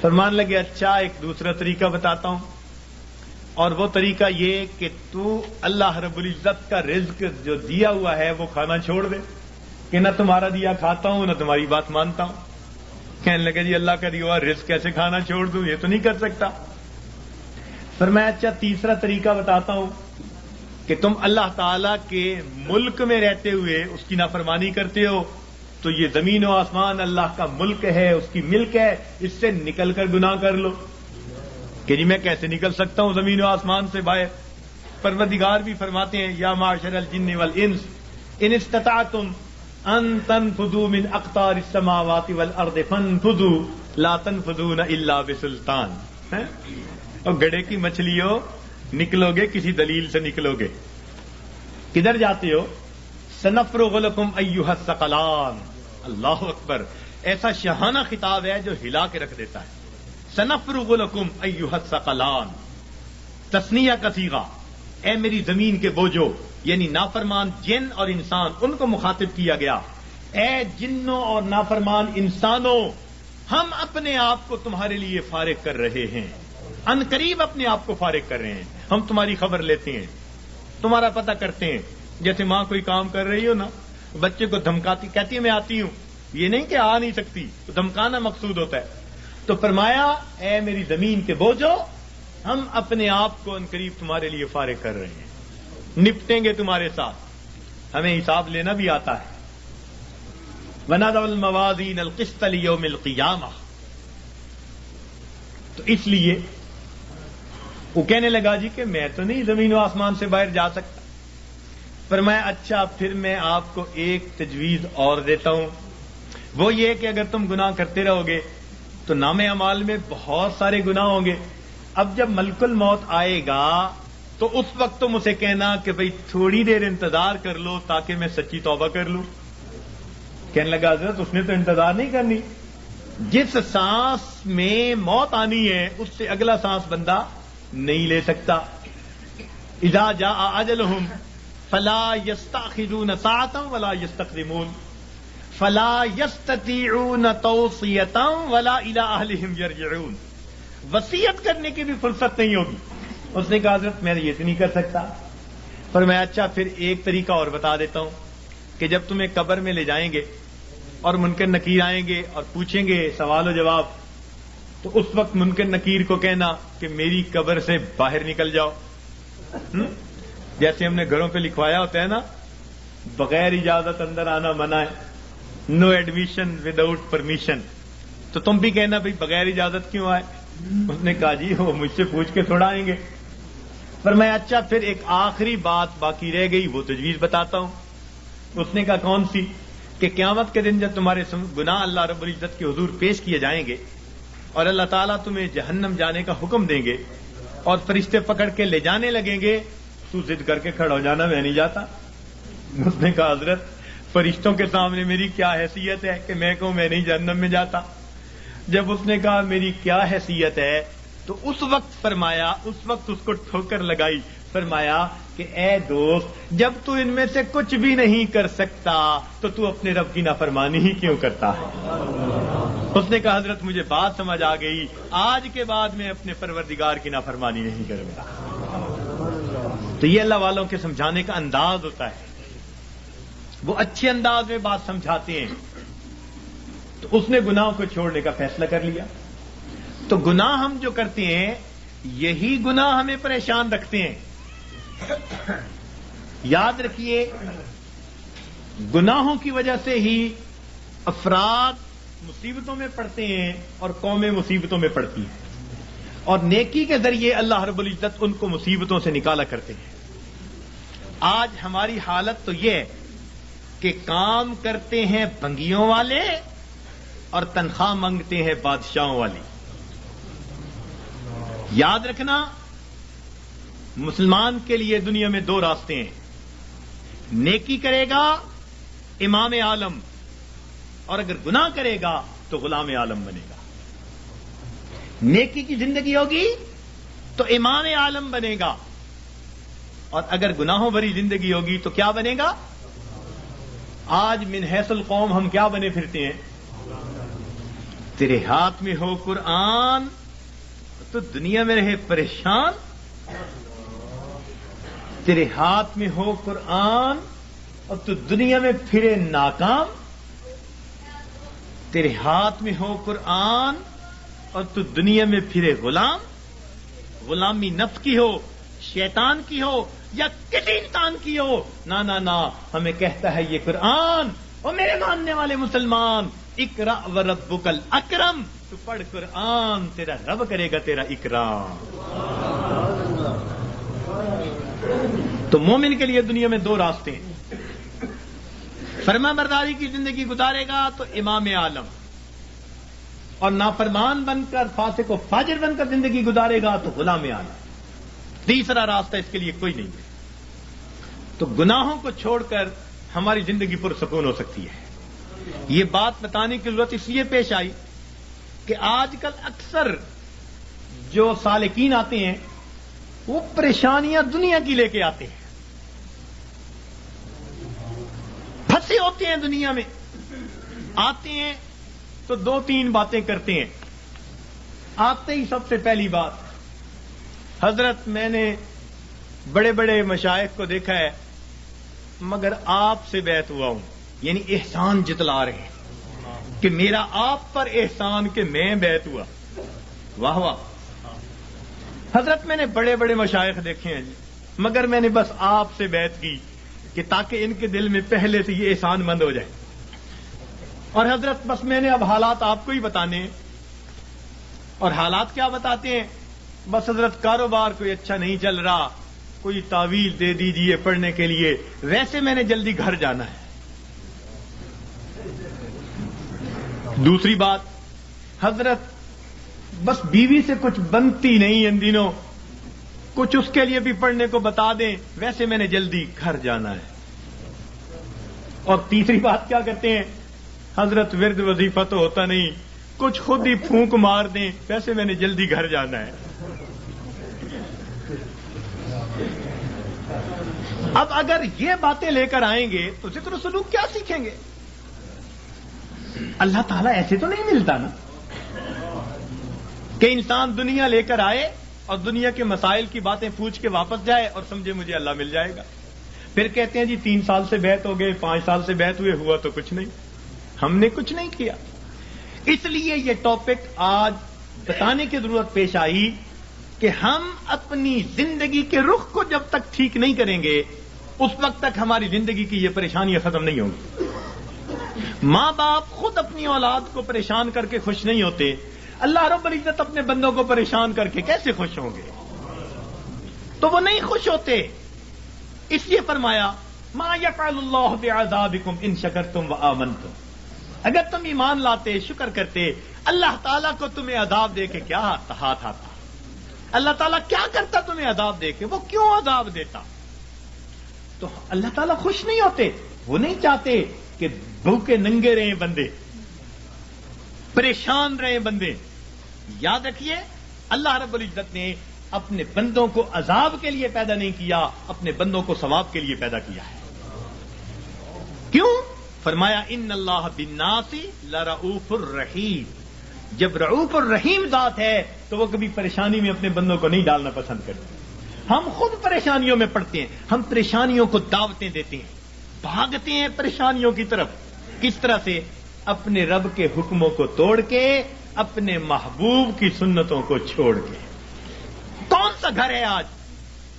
فرمان لگے اچھا ایک دوسرا طریقہ بتاتا ہوں، اور وہ طریقہ یہ کہ تو اللہ رب العزت کا رزق جو دیا ہوا ہے وہ کھانا چھوڑ دے، کہ نہ تمہارا دیا کھاتا ہوں نہ تمہاری بات مانتا ہوں. کہنے لگے جی اللہ کا دیا ہوا رزق کیسے کھانا چھوڑ دوں، یہ تو نہیں کر سکتا. فرمایا اچھا تیسرا طریقہ بتاتا ہوں کہ تم اللہ تعالی کے ملک میں رہتے ہوئے اس کی نافرمانی کرتے ہو، تو یہ زمین و آسمان اللہ کا ملک ہے، اس کی ملک ہے، اس سے نکل کر گناہ کر لو. کہ جی میں کیسے نکل سکتا ہوں زمین و آسمان سے باہر؟ پروردگار بھی فرماتے ہیں یا معاشر الجن والانس ان استطعتم ان تنفذوا من اقطار السماوات والارض فانفذوا لا تنفذون الا بسلطان. اور گڑھے کی مچھلیوں نکلو گے کسی دلیل سے نکلو گے. کدھر جاتے ہو؟ سنفرغ لکم ایھا الثقلان. اللہ اکبر، ایسا شاہانہ خطاب ہے جو ہلا کے رکھ دیتا ہے. سنفرغ لکم ایھا الثقلان، تثنیہ کا صیغہ، اے میری زمین کے بوجھو، یعنی نافرمان جن اور انسان، ان کو مخاطب کیا گیا. اے جنوں اور نافرمان انسانوں، ہم اپنے آپ کو تمہارے لیے فارغ کر رہے ہیں، ان قریب اپنے آپ کو فارغ کر رہے ہیں. ہم تمہاری خبر لیتے ہیں، تمہارا پتہ کرتے ہیں. جیسے ماں کوئی کام کر رہی ہو نا، بچے کو دھمکاتی، کہتی ہے میں آتی ہوں، یہ نہیں کہ آ نہیں سکتی، دھمکانا مقصود ہوتا ہے. تو فرمایا اے میری زمین کے بوجھو، ہم اپنے آپ کو ان قریب تمہارے لیے فارغ کر رہے ہیں، نپٹیں گے تمہارے ساتھ، ہمیں حساب لینا بھی آتا ہے. وَنَضَعُ الْمَوَازِينَ الْقِسْطَ لِيَوْمِ الْقِيَامَةِ. تو اس لیے وہ کہنے لگا جی کہ میں تو نہیں زمین و آسمان سے باہر جا سکتا. فرمایا اچھا پھر میں آپ کو ایک تجویز اور دیتا ہوں، وہ یہ کہ اگر تم گناہ کرتے رہو گے تو نام اعمال میں بہت سارے گناہ ہوں گے. اب جب ملک الموت آئے گا تو اس وقت تم اسے کہنا کہ بھئی تھوڑی دیر انتظار کر لو تاکہ میں سچی توبہ کر لوں. کہنے لگا حضرت اس نے تو انتظار نہیں کرنی، جس سانس میں موت آنی ہے اس سے اگلا سانس بندہ نہیں لے سکتا. اذا جاء اجلهم فلا يستأخرون ساعة ولا يستقدمون فلا يستطيعون توصية ولا إلى أهلهم يرجعون. وصیت کرنے کی بھی فرصت نہیں ہوگی. اس نے کہا حضرت میں یہ تو نہیں کر سکتا. فرمایا اچھا پھر ایک طریقہ اور بتا دیتا ہوں کہ جب تمہیں قبر میں لے جائیں گے اور منکر نکیر آئیں گے اور پوچھیں گے سوال و جواب، تو اس وقت منکر نکیر کو کہنا کہ میری قبر سے باہر نکل جاؤ. جیسے ہم نے گھروں پہ لکھوایا ہوتا ہے نا، بغیر اجازت اندر آنا منع ہے، نو ایڈمیشن وداؤٹ پرمیشن. تو تم بھی کہنا بھائی بغیر اجازت کیوں آئے؟ اس نے کہا جی وہ مجھ سے پوچھ کے تھوڑا آئیں گے. پر میں اچھا پھر ایک آخری بات باقی رہ گئی، وہ تجویز بتاتا ہوں. اس نے کہا کون سی؟ کہ قیامت کے دن جب تمہارے گناہ اللہ رب العزت کے حضور پیش کیے جائیں گے اور اللہ تعالیٰ تمہیں جہنم جانے کا حکم دیں گے اور فرشتے پکڑ کے لے جانے لگیں گے، تو ضد کر کے کھڑا ہو جانا میں نہیں جاتا. اس نے کہا حضرت فرشتوں کے سامنے میری کیا حیثیت ہے کہ میں کہوں میں نہیں جہنم میں جاتا. جب اس نے کہا میری کیا حیثیت ہے تو اس وقت فرمایا، اس وقت اس کو ٹھوکر لگائی. فرمایا کہ اے دوست جب تو ان میں سے کچھ بھی نہیں کر سکتا تو اپنے رب کی نافرمانی ہی کیوں کرتا ہے؟ اس نے کہا حضرت مجھے بات سمجھ آ گئی، آج کے بعد میں اپنے پروردگار کی نافرمانی نہیں کروں گا۔ تو یہ اللہ والوں کے سمجھانے کا انداز ہوتا ہے، وہ اچھے انداز میں بات سمجھاتے ہیں۔ تو اس نے گناہوں کو چھوڑنے کا فیصلہ کر لیا۔ تو گناہ ہم جو کرتے ہیں یہی گناہ ہمیں پریشان رکھتے ہیں۔ یاد رکھیے گناہوں کی وجہ سے ہی افراد مصیبتوں میں پڑتے ہیں اور قومیں مصیبتوں میں پڑتی ہیں، اور نیکی کے ذریعے اللہ رب العزت ان کو مصیبتوں سے نکالا کرتے ہیں۔ آج ہماری حالت تو یہ ہے کہ کام کرتے ہیں بنگیوں والے اور تنخواہ مانگتے ہیں بادشاہوں والی۔ یاد رکھنا مسلمان کے لیے دنیا میں دو راستے ہیں، نیکی کرے گا امام عالم، اور اگر گناہ کرے گا تو غلام عالم بنے گا۔ نیکی کی زندگی ہوگی تو امام عالم بنے گا، اور اگر گناہوں بھری زندگی ہوگی تو کیا بنے گا؟ آج من حیث القوم ہم کیا بنے پھرتے ہیں؟ تیرے ہاتھ میں ہو قرآن تو دنیا میں رہے پریشان، تیرے ہاتھ میں ہو قرآن اور تو دنیا میں پھرے ناکام، تیرے ہاتھ میں ہو قرآن اور تو دنیا میں پھرے غلام، غلامی نفس کی ہو، شیطان کی ہو یا کسی انسان کی ہو، نا نا نا، ہمیں کہتا ہے یہ قرآن، اور میرے ماننے والے مسلمان، اقرأ وربک الاکرم، تو پڑھ قرآن، تیرا رب کرے گا تیرا اکرام۔ تو مومن کے لیے دنیا میں دو راستے ہیں، فرما برداری کی زندگی گزارے گا تو امام عالم، اور نافرمان بن کر فاسق و فاجر بن کر زندگی گزارے گا تو غلام عالم۔ تیسرا راستہ اس کے لیے کوئی نہیں ہے۔ تو گناہوں کو چھوڑ کر ہماری زندگی پرسکون ہو سکتی ہے۔ یہ بات بتانے کی ضرورت اس لیے پیش آئی کہ آج کل اکثر جو سالکین آتے ہیں وہ پریشانیاں دنیا کی لے کے آتے ہیں، پھنسے ہوتے ہیں دنیا میں، آتے ہیں تو دو تین باتیں کرتے ہیں۔ آتے ہی سب سے پہلی بات، حضرت میں نے بڑے بڑے مشائخ کو دیکھا ہے مگر آپ سے بیعت ہوا ہوں، یعنی احسان جتلا رہے ہیں کہ میرا آپ پر احسان کہ میں بیعت ہوا۔ واہ واہ، حضرت میں نے بڑے بڑے مشائخ دیکھے ہیں مگر میں نے بس آپ سے بیعت کی کہ تاکہ ان کے دل میں پہلے سے یہ احسان مند ہو جائے۔ اور حضرت بس میں نے اب حالات آپ کو ہی بتانے ہیں، اور حالات کیا بتاتے ہیں؟ بس حضرت کاروبار کوئی اچھا نہیں چل رہا، کوئی تعویذ دے دیجیے پڑھنے کے لیے، ویسے میں نے جلدی گھر جانا ہے۔ دوسری بات، حضرت بس بیوی سے کچھ بنتی نہیں ان دنوں، کچھ اس کے لیے بھی پڑھنے کو بتا دیں، ویسے میں نے جلدی گھر جانا ہے۔ اور تیسری بات کیا کرتے ہیں؟ حضرت ورد وظیفہ تو ہوتا نہیں، کچھ خود ہی پھونک مار دیں، ویسے میں نے جلدی گھر جانا ہے۔ اب اگر یہ باتیں لے کر آئیں گے تو ذکر و سلوک کیا سیکھیں گے؟ اللہ تعالیٰ ایسے تو نہیں ملتا نا کہ انسان دنیا لے کر آئے اور دنیا کے مسائل کی باتیں پوچھ کے واپس جائے اور سمجھے مجھے اللہ مل جائے گا۔ پھر کہتے ہیں جی 3 سال سے بیعت ہو گئے، 5 سال سے بیعت ہوئے، ہوا تو کچھ نہیں، ہم نے کچھ نہیں کیا۔ اس لیے یہ ٹاپک آج بتانے کی ضرورت پیش آئی کہ ہم اپنی زندگی کے رخ کو جب تک ٹھیک نہیں کریں گے اس وقت تک ہماری زندگی کی یہ پریشانیاں ختم نہیں ہوں گی۔ ماں باپ خود اپنی اولاد کو پریشان کر کے خوش نہیں ہوتے، اللہ رب العزت اپنے بندوں کو پریشان کر کے کیسے خوش ہوں گے؟ تو وہ نہیں خوش ہوتے، اس لیے فرمایا ما یفعل اللہ بعذابکم ان شکرتم وآمنتم، اگر تم ایمان لاتے شکر کرتے اللہ تعالیٰ کو تمہیں عذاب دے کے کیا ہاتھ آتا؟ اللہ تعالیٰ کیا کرتا تمہیں عذاب دے کے؟ وہ کیوں عذاب دیتا؟ تو اللہ تعالیٰ خوش نہیں ہوتے، وہ نہیں چاہتے کہ بھوکے ننگے رہیں بندے، پریشان رہیں بندے۔ یاد رکھیے اللہ رب العزت نے اپنے بندوں کو عذاب کے لیے پیدا نہیں کیا، اپنے بندوں کو ثواب کے لیے پیدا کیا ہے۔ کیوں؟ فرمایا ان اللہ بالناس لرؤوف الرحیم۔ جب رؤوف الرحیم ذات ہے تو وہ کبھی پریشانی میں اپنے بندوں کو نہیں ڈالنا پسند کرتے۔ ہم خود پریشانیوں میں پڑتے ہیں، ہم پریشانیوں کو دعوتیں دیتے ہیں، بھاگتے ہیں پریشانیوں کی طرف۔ کس طرح سے؟ اپنے رب کے حکموں کو توڑ کے، اپنے محبوب کی سنتوں کو چھوڑ کے۔ کون سا گھر ہے آج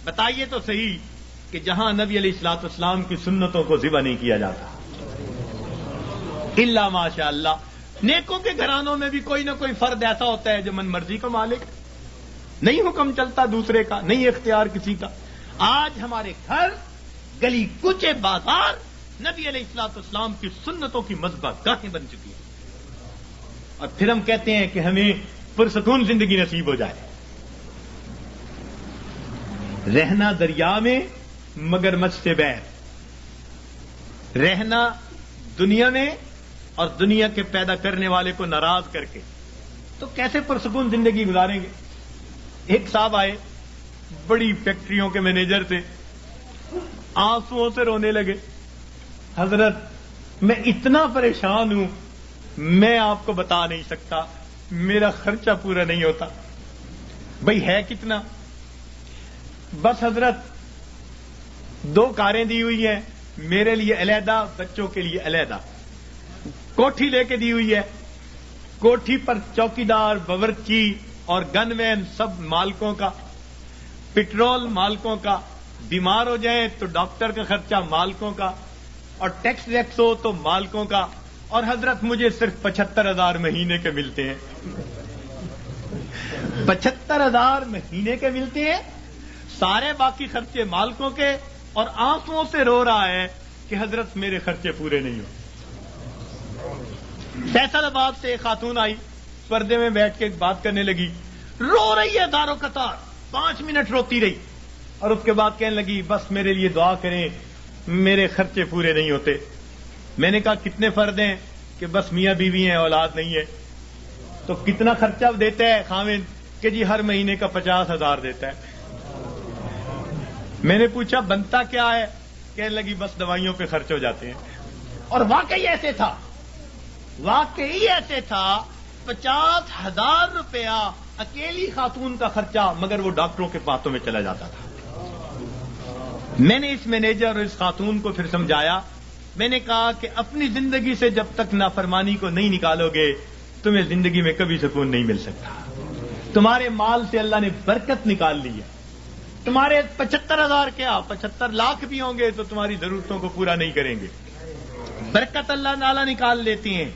بتائیے تو صحیح کہ جہاں نبی علیہ الصلوۃ والسلام کی سنتوں کو ذبح نہیں کیا جاتا؟ الا ماشاء اللہ۔ نیکوں کے گھرانوں میں بھی کوئی نہ کوئی فرد ایسا ہوتا ہے جو من مرضی کا مالک، نہیں حکم چلتا دوسرے کا، نہیں اختیار کسی کا۔ آج ہمارے گھر، گلی کوچے، بازار نبی علیہ الصلوۃ والسلام کی سنتوں کی مذبح گاہیں بن چکی ہیں، اور پھر ہم کہتے ہیں کہ ہمیں پرسکون زندگی نصیب ہو جائے۔ رہنا دریا میں مگر مجھ سے بیر، رہنا دنیا میں اور دنیا کے پیدا کرنے والے کو ناراض کر کے، تو کیسے پرسکون زندگی گزاریں گے؟ ایک صاحب آئے، بڑی فیکٹریوں کے مینیجر تھے، آنسوؤں سے رونے لگے، حضرت میں اتنا پریشان ہوں، میں آپ کو بتا نہیں سکتا، میرا خرچہ پورا نہیں ہوتا۔ بھئی ہے کتنا؟ بس حضرت 2 کاریں دی ہوئی ہیں، میرے لیے علیحدہ، بچوں کے لیے علیحدہ، کوٹھی لے کے دی ہوئی ہے، کوٹھی پر چوکیدار، باورچی اور گن مین سب مالکوں کا، پٹرول مالکوں کا، بیمار ہو جائیں تو ڈاکٹر کا خرچہ مالکوں کا، اور ٹیکس ویکس ہو تو مالکوں کا، اور حضرت مجھے صرف 75,000 مہینے کے ملتے ہیں۔ 75,000 مہینے کے ملتے ہیں، سارے باقی خرچے مالکوں کے، اور آنسوؤں سے رو رہا ہے کہ حضرت میرے خرچے پورے نہیں ہو۔ فیصل آباد سے ایک خاتون آئی، پردے میں بیٹھ کے بات کرنے لگی، رو رہی ہے دارو قطار، 5 منٹ روتی رہی، اور اس کے بعد کہنے لگی بس میرے لیے دعا کریں، میرے خرچے پورے نہیں ہوتے۔ میں نے کہا کتنے فرد ہیں؟ کہ بس میاں بیوی ہیں، اولاد نہیں ہے۔ تو کتنا خرچہ دیتا ہے خاوند؟ کہ جی ہر مہینے کا 50,000 دیتا ہے۔ میں نے پوچھا بنتا کیا ہے؟ کہنے لگی بس دوائیوں پہ خرچ ہو جاتے ہیں۔ اور واقعی ایسے تھا، واقعی ایسے تھا، 50,000 روپیہ اکیلی خاتون کا خرچہ، مگر وہ ڈاکٹروں کے پاتوں میں چلا جاتا تھا۔ میں نے اس مینیجر اور اس خاتون کو پھر سمجھایا، میں نے کہا کہ اپنی زندگی سے جب تک نافرمانی کو نہیں نکالو گے، تمہیں زندگی میں کبھی سکون نہیں مل سکتا۔ تمہارے مال سے اللہ نے برکت نکال لی ہے، تمہارے 75,000 کیا 75 لاکھ بھی ہوں گے تو تمہاری ضرورتوں کو پورا نہیں کریں گے۔ برکت اللہ تعالیٰ نکال لیتے ہیں،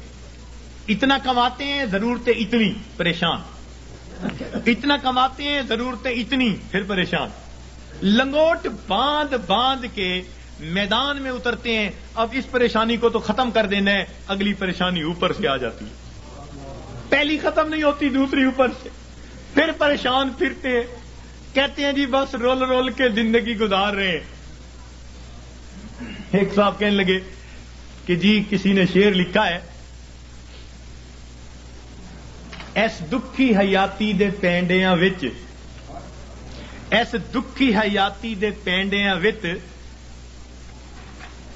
اتنا کماتے ہیں ضرورتیں اتنی، پریشان، اتنا کماتے ہیں ضرورتیں اتنی، پھر پریشان، لنگوٹ باندھ باندھ کے میدان میں اترتے ہیں۔ اب اس پریشانی کو تو ختم کر دینا ہے، اگلی پریشانی اوپر سے آ جاتی ہے، پہلی ختم نہیں ہوتی دوسری اوپر سے، پھر پریشان پھرتے ہیں، کہتے ہیں جی بس رول رول کے زندگی گزار رہے ہیں۔ ایک صاحب کہنے لگے کہ جی کسی نے شعر لکھا ہے، ایس دکھی حیاتی دے پینڈیاں وچ، ایس دکھی حیاتی دے پینڈیاں وچ،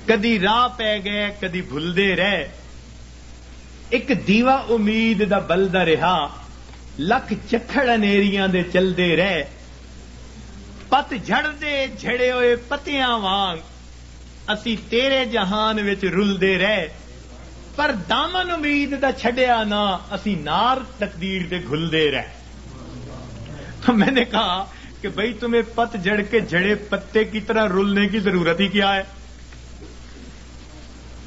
کدی راہ پہ گئے کدی بھلدے رہ، ایک دیوا امید دا بلدا رہا، لکھ چکھڑ انیریاں دے چلدے رہ، پت جھڑ دے جھڑے ہوئے پتیاں وانگ، اسی تیرے جہان وچ رلدے رہ، پر دامن امید دا چھڈیا نہ، اسی نار تقدیر دے گھلدے رہ۔ تو میں نے کہا کہ بھئی تمہیں پت جھڑ کے جھڑے پتے کی طرح رلنے کی ضرورت ہی کیا ہے؟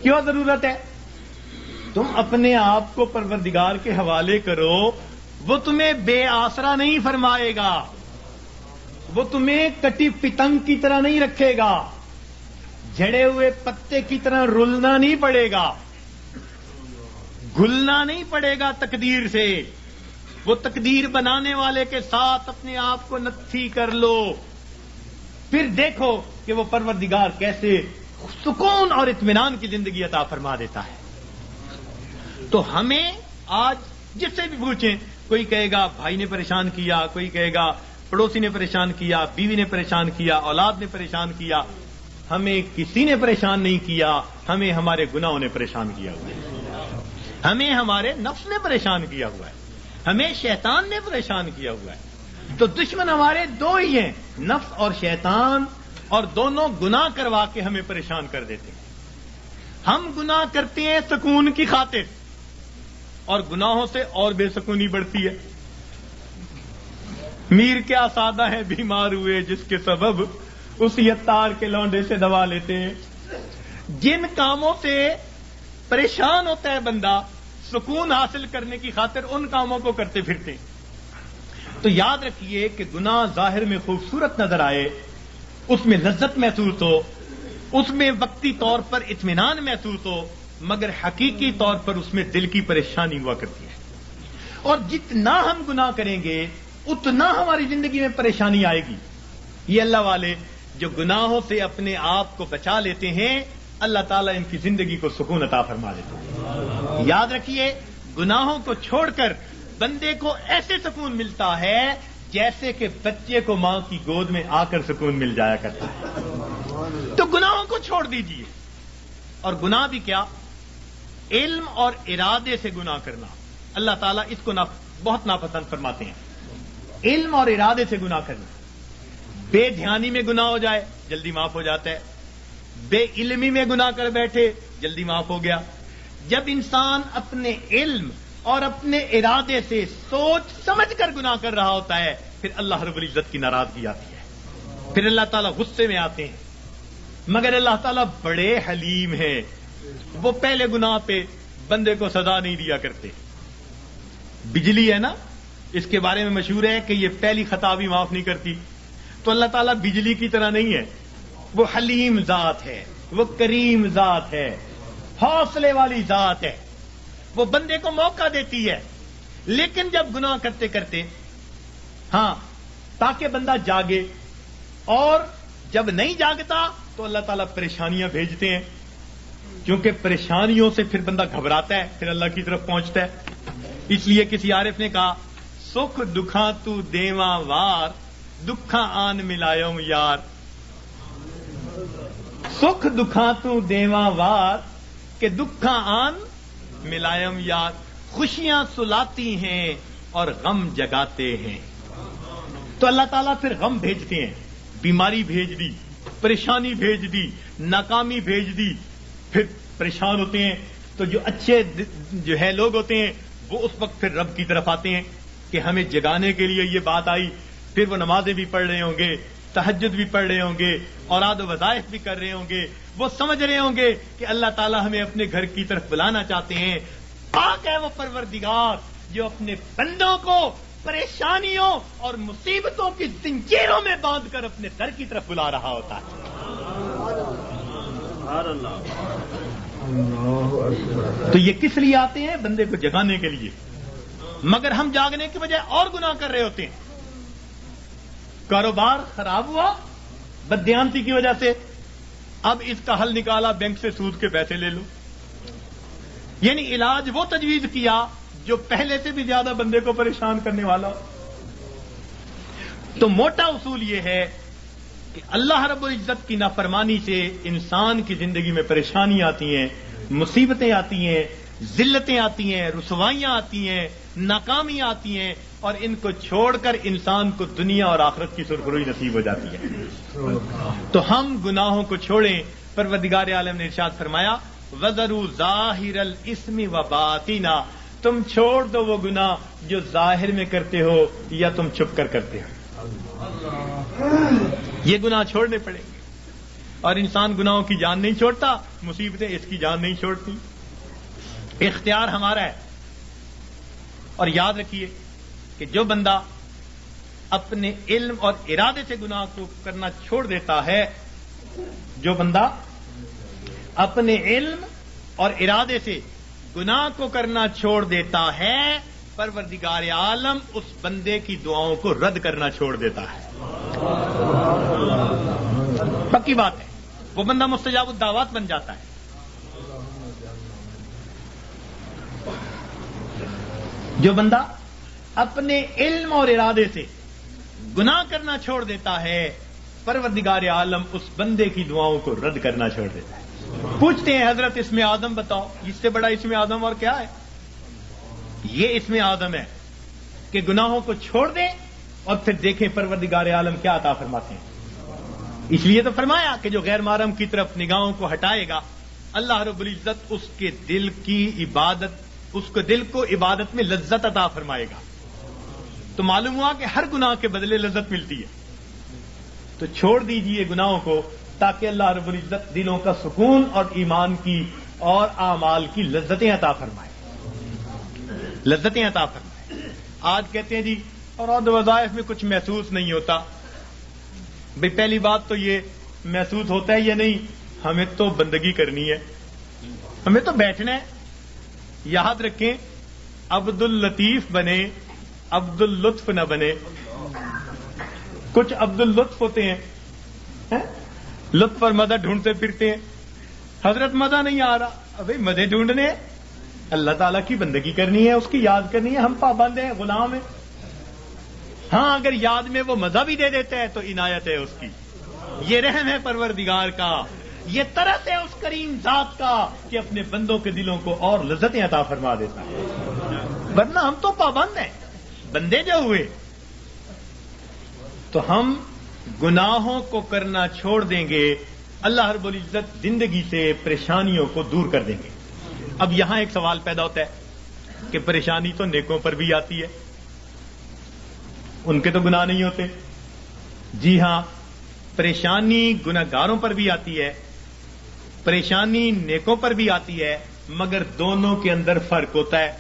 کیوں ضرورت ہے؟ تم اپنے آپ کو پروردگار کے حوالے کرو، وہ تمہیں بے آسرا نہیں فرمائے گا، وہ تمہیں کٹی پتنگ کی طرح نہیں رکھے گا، جھڑے ہوئے پتے کی طرح رلنا نہیں پڑے گا، گھلنا نہیں پڑے گا تقدیر سے۔ وہ تقدیر بنانے والے کے ساتھ اپنے آپ کو نتھی کر لو، پھر دیکھو کہ وہ پروردگار کیسے سکون اور اطمینان کی زندگی عطا فرما دیتا ہے۔ تو ہمیں آج جس سے بھی پوچھیں، کوئی کہے گا بھائی نے پریشان کیا، کوئی کہے گا پڑوسی نے پریشان کیا، بیوی نے پریشان کیا، اولاد نے پریشان کیا، ہمیں کسی نے پریشان نہیں کیا، ہمیں ہمارے گناہوں نے پریشان کیا ہوا ہے، ہمیں ہمارے نفس نے پریشان کیا ہوا ہے، ہمیں شیطان نے پریشان کیا ہوا ہے۔ تو دشمن ہمارے دو ہی ہیں، نفس اور شیطان، اور دونوں گناہ کروا کے ہمیں پریشان کر دیتے ہیں۔ ہم گناہ کرتے ہیں سکون کی خاطر، اور گناہوں سے اور بے سکونی بڑھتی ہے۔ میر کیا سادہ ہے بیمار ہوئے جس کے سبب اسی عطار کے لونڈے سے دوا لیتے ہیں۔ جن کاموں سے پریشان ہوتا ہے بندہ سکون حاصل کرنے کی خاطر، ان کاموں کو کرتے پھرتے ہیں۔ تو یاد رکھیے کہ گناہ ظاہر میں خوبصورت نظر آئے، اس میں لذت محسوس ہو، اس میں وقتی طور پر اطمینان محسوس ہو، مگر حقیقی طور پر اس میں دل کی پریشانی ہوا کرتی ہے۔ اور جتنا ہم گناہ کریں گے اتنا ہماری زندگی میں پریشانی آئے گی۔ یہ اللہ والے جو گناہوں سے اپنے آپ کو بچا لیتے ہیں، اللہ تعالیٰ ان کی زندگی کو سکون عطا فرما دیتے ہیں۔ یاد رکھیے، گناہوں کو چھوڑ کر بندے کو ایسے سکون ملتا ہے جیسے کہ بچے کو ماں کی گود میں آ کر سکون مل جایا کرتا ہے۔ تو گناہوں کو چھوڑ دیجیے۔ اور گناہ بھی کیا؟ علم اور ارادے سے گناہ کرنا، اللہ تعالیٰ اس کو بہت ناپسند فرماتے ہیں۔ علم اور ارادے سے گناہ کرنا، بے دھیانی میں گناہ ہو جائے جلدی معاف ہو جاتا ہے، بے علمی میں گناہ کر بیٹھے جلدی معاف ہو گیا۔ جب انسان اپنے علم اور اپنے ارادے سے سوچ سمجھ کر گناہ کر رہا ہوتا ہے، پھر اللہ رب العزت کی ناراضگی آتی ہے، پھر اللہ تعالیٰ غصے میں آتے ہیں۔ مگر اللہ تعالیٰ بڑے حلیم ہیں، وہ پہلے گناہ پہ بندے کو سزا نہیں دیا کرتے۔ بجلی ہے نا، اس کے بارے میں مشہور ہے کہ یہ پہلی خطا بھی معاف نہیں کرتی۔ تو اللہ تعالیٰ بجلی کی طرح نہیں ہے، وہ حلیم ذات ہے، وہ کریم ذات ہے، حوصلے والی ذات ہے، وہ بندے کو موقع دیتی ہے۔ لیکن جب گناہ کرتے کرتے، ہاں، تاکہ بندہ جاگے، اور جب نہیں جاگتا تو اللہ تعالیٰ پریشانیاں بھیجتے ہیں، کیونکہ پریشانیوں سے پھر بندہ گھبراتا ہے، پھر اللہ کی طرف پہنچتا ہے۔ اس لیے کسی عارف نے کہا، سکھ دکھاں تو دیواں وار، دکھاں آن ملایوں یار۔ سکھ دکھاں تو دیواں وار کہ دکھاں آن ملایوں یار۔ خوشیاں سلاتی ہیں اور غم جگاتے ہیں۔ تو اللہ تعالیٰ پھر غم بھیجتے ہیں، بیماری بھیج دی، پریشانی بھیج دی، ناکامی بھیج دی، پھر پریشان ہوتے ہیں۔ تو جو اچھے جو ہے لوگ ہوتے ہیں وہ اس وقت پھر رب کی طرف آتے ہیں کہ ہمیں جگانے کے لیے یہ بات آئی، پھر وہ نمازیں بھی پڑھ رہے ہوں گے، تہجد بھی پڑھ رہے ہوں گے، اوراد و وظائف بھی کر رہے ہوں گے، وہ سمجھ رہے ہوں گے کہ اللہ تعالیٰ ہمیں اپنے گھر کی طرف بلانا چاہتے ہیں۔ پاک ہے وہ پروردگار جو اپنے بندوں کو پریشانیوں اور مصیبتوں کی زنجیروں میں باندھ کر اپنے در کی طرف بلا رہا ہوتا ہے۔ تو یہ کس لیے آتے ہیں؟ بندے کو جگانے کے لیے۔ مگر ہم جاگنے کی بجائے اور گناہ کر رہے ہوتے ہیں۔ کاروبار خراب ہوا بددیانتی کی وجہ سے، اب اس کا حل نکالا، بینک سے سود کے پیسے لے لو، یعنی علاج وہ تجویز کیا جو پہلے سے بھی زیادہ بندے کو پریشان کرنے والا ہو۔ تو موٹا اصول یہ ہے کہ اللہ رب العزت کی نافرمانی سے انسان کی زندگی میں پریشانی آتی ہیں، مصیبتیں آتی ہیں، ذلتیں آتی ہیں، رسوائیاں آتی ہیں، ناکامی آتی ہیں، اور ان کو چھوڑ کر انسان کو دنیا اور آخرت کی سرخروئی نصیب ہو جاتی ہے۔ تو ہم گناہوں کو چھوڑیں۔ پروردگار عالم نے ارشاد فرمایا، وَذَرُوا ظَاهِرَ الْإِثْمِ وَبَاطِنَهُ، تم چھوڑ دو وہ گناہ جو ظاہر میں کرتے ہو یا تم چھپ کر کرتے ہو۔ یہ گناہ چھوڑنے پڑیں گے، اور انسان گناہوں کی جان نہیں چھوڑتا، مصیبتیں اس کی جان نہیں چھوڑتی۔ اختیار ہمارا ہے۔ اور یاد رکھیے کہ جو بندہ اپنے علم اور ارادے سے گناہ کو کرنا چھوڑ دیتا ہے، جو بندہ اپنے علم اور ارادے سے گناہ کو کرنا چھوڑ دیتا ہے، پروردگار عالم اس بندے کی دعاؤں کو رد کرنا چھوڑ دیتا ہے۔ پکی بات ہے، وہ بندہ مستجاب الدعوات بن جاتا ہے۔ جو بندہ اپنے علم اور ارادے سے گناہ کرنا چھوڑ دیتا ہے، پروردگار عالم اس بندے کی دعاؤں کو رد کرنا چھوڑ دیتا ہے۔ پوچھتے ہیں حضرت اسم آدم بتاؤ، اس سے بڑا اسم آدم اور کیا ہے؟ یہ اسم آدم ہے کہ گناہوں کو چھوڑ دیں اور پھر دیکھیں پروردگار عالم کیا عطا فرماتے ہیں۔ اس لیے تو فرمایا کہ جو غیر محرم کی طرف نگاہوں کو ہٹائے گا، اللہ رب العزت اس کے دل کی عبادت، اس کے دل کو عبادت میں لذت عطا فرمائے گا۔ تو معلوم ہوا کہ ہر گناہ کے بدلے لذت ملتی ہے۔ تو چھوڑ دیجئے گناہوں کو تاکہ اللہ رب العزت دلوں کا سکون اور ایمان کی اور اعمال کی لذتیں عطا فرمائے، لذتیں عطا فرمائے۔ آج کہتے ہیں جی اور وظائف میں کچھ محسوس نہیں ہوتا۔ بھئی پہلی بات تو یہ محسوس ہوتا ہے یا نہیں، ہمیں تو بندگی کرنی ہے، ہمیں تو بیٹھنا ہے۔ یاد رکھیں، عبد اللطیف بنے، عبد اللطف نہ بنے۔ کچھ عبد اللطف ہوتے ہیں، لطف اور مزہ ڈھونڈتے پھرتے ہیں۔ حضرت مزہ نہیں آ رہا، بھائی مزے ڈھونڈنے، اللہ تعالیٰ کی بندگی کرنی ہے، اس کی یاد کرنی ہے، ہم پابند ہیں، غلام ہیں۔ ہاں اگر یاد میں وہ مزہ بھی دے دیتا ہے تو عنایت ہے اس کی، یہ رحم ہے پروردگار کا، یہ طرف ہے اس کریم ذات کا کہ اپنے بندوں کے دلوں کو اور لذتیں عطا فرما دیتا ہے۔ ورنہ ہم تو پابند ہیں، بندے جو ہوئے تو ہم گناہوں کو کرنا چھوڑ دیں گے، اللہ رب العزت زندگی سے پریشانیوں کو دور کر دیں گے۔ اب یہاں ایک سوال پیدا ہوتا ہے کہ پریشانی تو نیکوں پر بھی آتی ہے، ان کے تو گناہ نہیں ہوتے۔ جی ہاں، پریشانی گناہگاروں پر بھی آتی ہے، پریشانی نیکوں پر بھی آتی ہے، مگر دونوں کے اندر فرق ہوتا ہے۔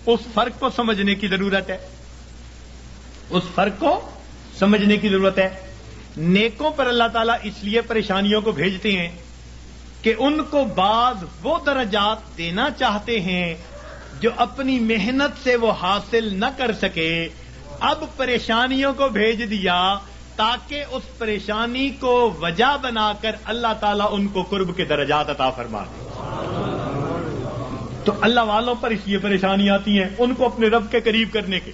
اس فرق کو سمجھنے کی ضرورت ہے، اس فرق کو سمجھنے کی ضرورت ہے۔ نیکوں پر اللہ تعالیٰ اس لیے پریشانیوں کو بھیجتے ہیں کہ ان کو بعض وہ درجات دینا چاہتے ہیں جو اپنی محنت سے وہ حاصل نہ کر سکے۔ اب پریشانیوں کو بھیج دیا تاکہ اس پریشانی کو وجہ بنا کر اللہ تعالیٰ ان کو قرب کے درجات عطا فرما دے۔ تو اللہ والوں پر اس لیے پریشانی آتی ہیں ان کو اپنے رب کے قریب کرنے کے۔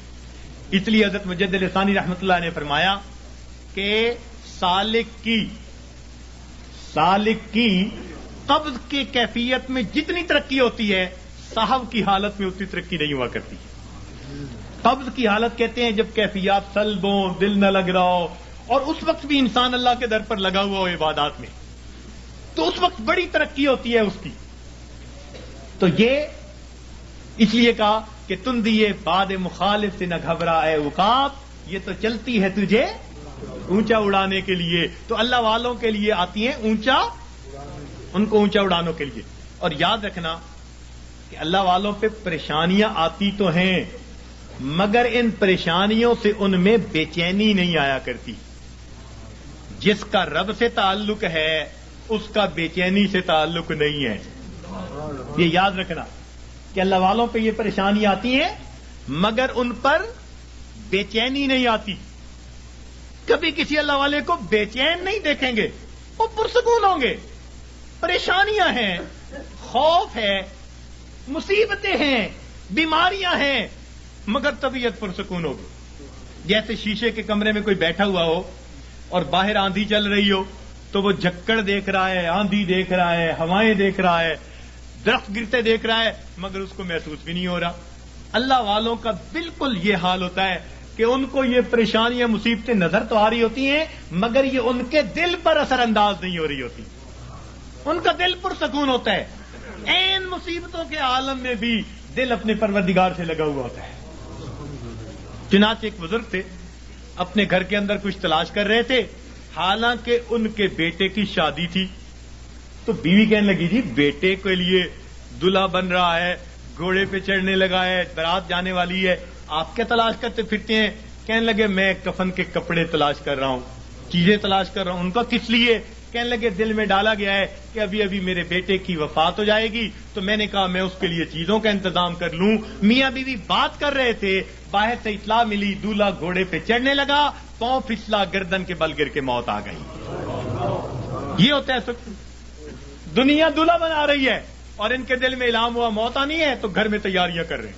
اس لیے حضرت مجدد لسانی رحمۃ اللہ نے فرمایا کہ سالک کی قبض کی کیفیت میں جتنی ترقی ہوتی ہے، صاحب کی حالت میں اتنی ترقی نہیں ہوا کرتی۔ قبض کی حالت کہتے ہیں جب کیفیات سلب ہوں، دل نہ لگ رہا ہو، اور اس وقت بھی انسان اللہ کے در پر لگا ہوا ہو عبادات میں، تو اس وقت بڑی ترقی ہوتی ہے اس کی۔ تو یہ اس لیے کہا کہ تم دیے باد مخالف سے نہ گھبرا اے عقاب، یہ تو چلتی ہے تجھے اونچا اڑانے کے لیے۔ تو اللہ والوں کے لیے آتی ہیں اونچا، ان کو اونچا اڑانے کے لیے۔ اور یاد رکھنا کہ اللہ والوں پہ پریشانیاں آتی تو ہیں، مگر ان پریشانیوں سے ان میں بے چینی نہیں آیا کرتی۔ جس کا رب سے تعلق ہے اس کا بے چینی سے تعلق نہیں ہے۔ یہ یاد رکھنا کہ اللہ والوں پہ یہ پریشانی آتی ہیں مگر ان پر بے چینی نہیں آتی۔ کبھی کسی اللہ والے کو بے چین نہیں دیکھیں گے، وہ پرسکون ہوں گے۔ پریشانیاں ہیں، خوف ہے، مصیبتیں ہیں، بیماریاں ہیں، مگر طبیعت پرسکون ہوگی۔ جیسے شیشے کے کمرے میں کوئی بیٹھا ہوا ہو اور باہر آندھی چل رہی ہو تو وہ جھکڑ دیکھ رہا ہے، آندھی دیکھ رہا ہے، ہوائیں دیکھ رہا ہے، درخت گرتے دیکھ رہا ہے، مگر اس کو محسوس بھی نہیں ہو رہا۔ اللہ والوں کا بالکل یہ حال ہوتا ہے کہ ان کو یہ پریشانیاں مصیبتیں نظر تو آ رہی ہوتی ہیں مگر یہ ان کے دل پر اثر انداز نہیں ہو رہی ہوتی، ان کا دل پرسکون ہوتا ہے۔ عین مصیبتوں کے عالم میں بھی دل اپنے پروردگار سے لگا ہوا ہوتا ہے۔ چنانچہ ایک بزرگ تھے، اپنے گھر کے اندر کچھ تلاش کر رہے تھے، حالانکہ ان کے بیٹے کی شادی تھی۔ تو بیوی کہنے لگی جی بیٹے کے لیے دلہا بن رہا ہے، گھوڑے پہ چڑھنے لگا ہے، بارات جانے والی ہے، آپ کیا تلاش کرتے پھرتے ہیں؟ کہنے لگے میں کفن کے کپڑے تلاش کر رہا ہوں، چیزیں تلاش کر رہا ہوں۔ ان کا کس لیے؟ کہنے لگے دل میں ڈالا گیا ہے کہ ابھی ابھی میرے بیٹے کی وفات ہو جائے گی، تو میں نے کہا میں اس کے لیے چیزوں کا انتظام کر لوں۔ میاں بیوی بات کر رہے تھے، باہر سے اطلاع ملی دولہا گھوڑے پہ چڑھنے لگا، پاؤں پھسلا، گردن کے بل گر کے موت آ گئی۔ یہ ہوتا ہے دنیا دولہا بنا رہی ہے اور ان کے دل میں الہام ہوا موت آنی ہے تو گھر میں تیاریاں کر رہے ہیں۔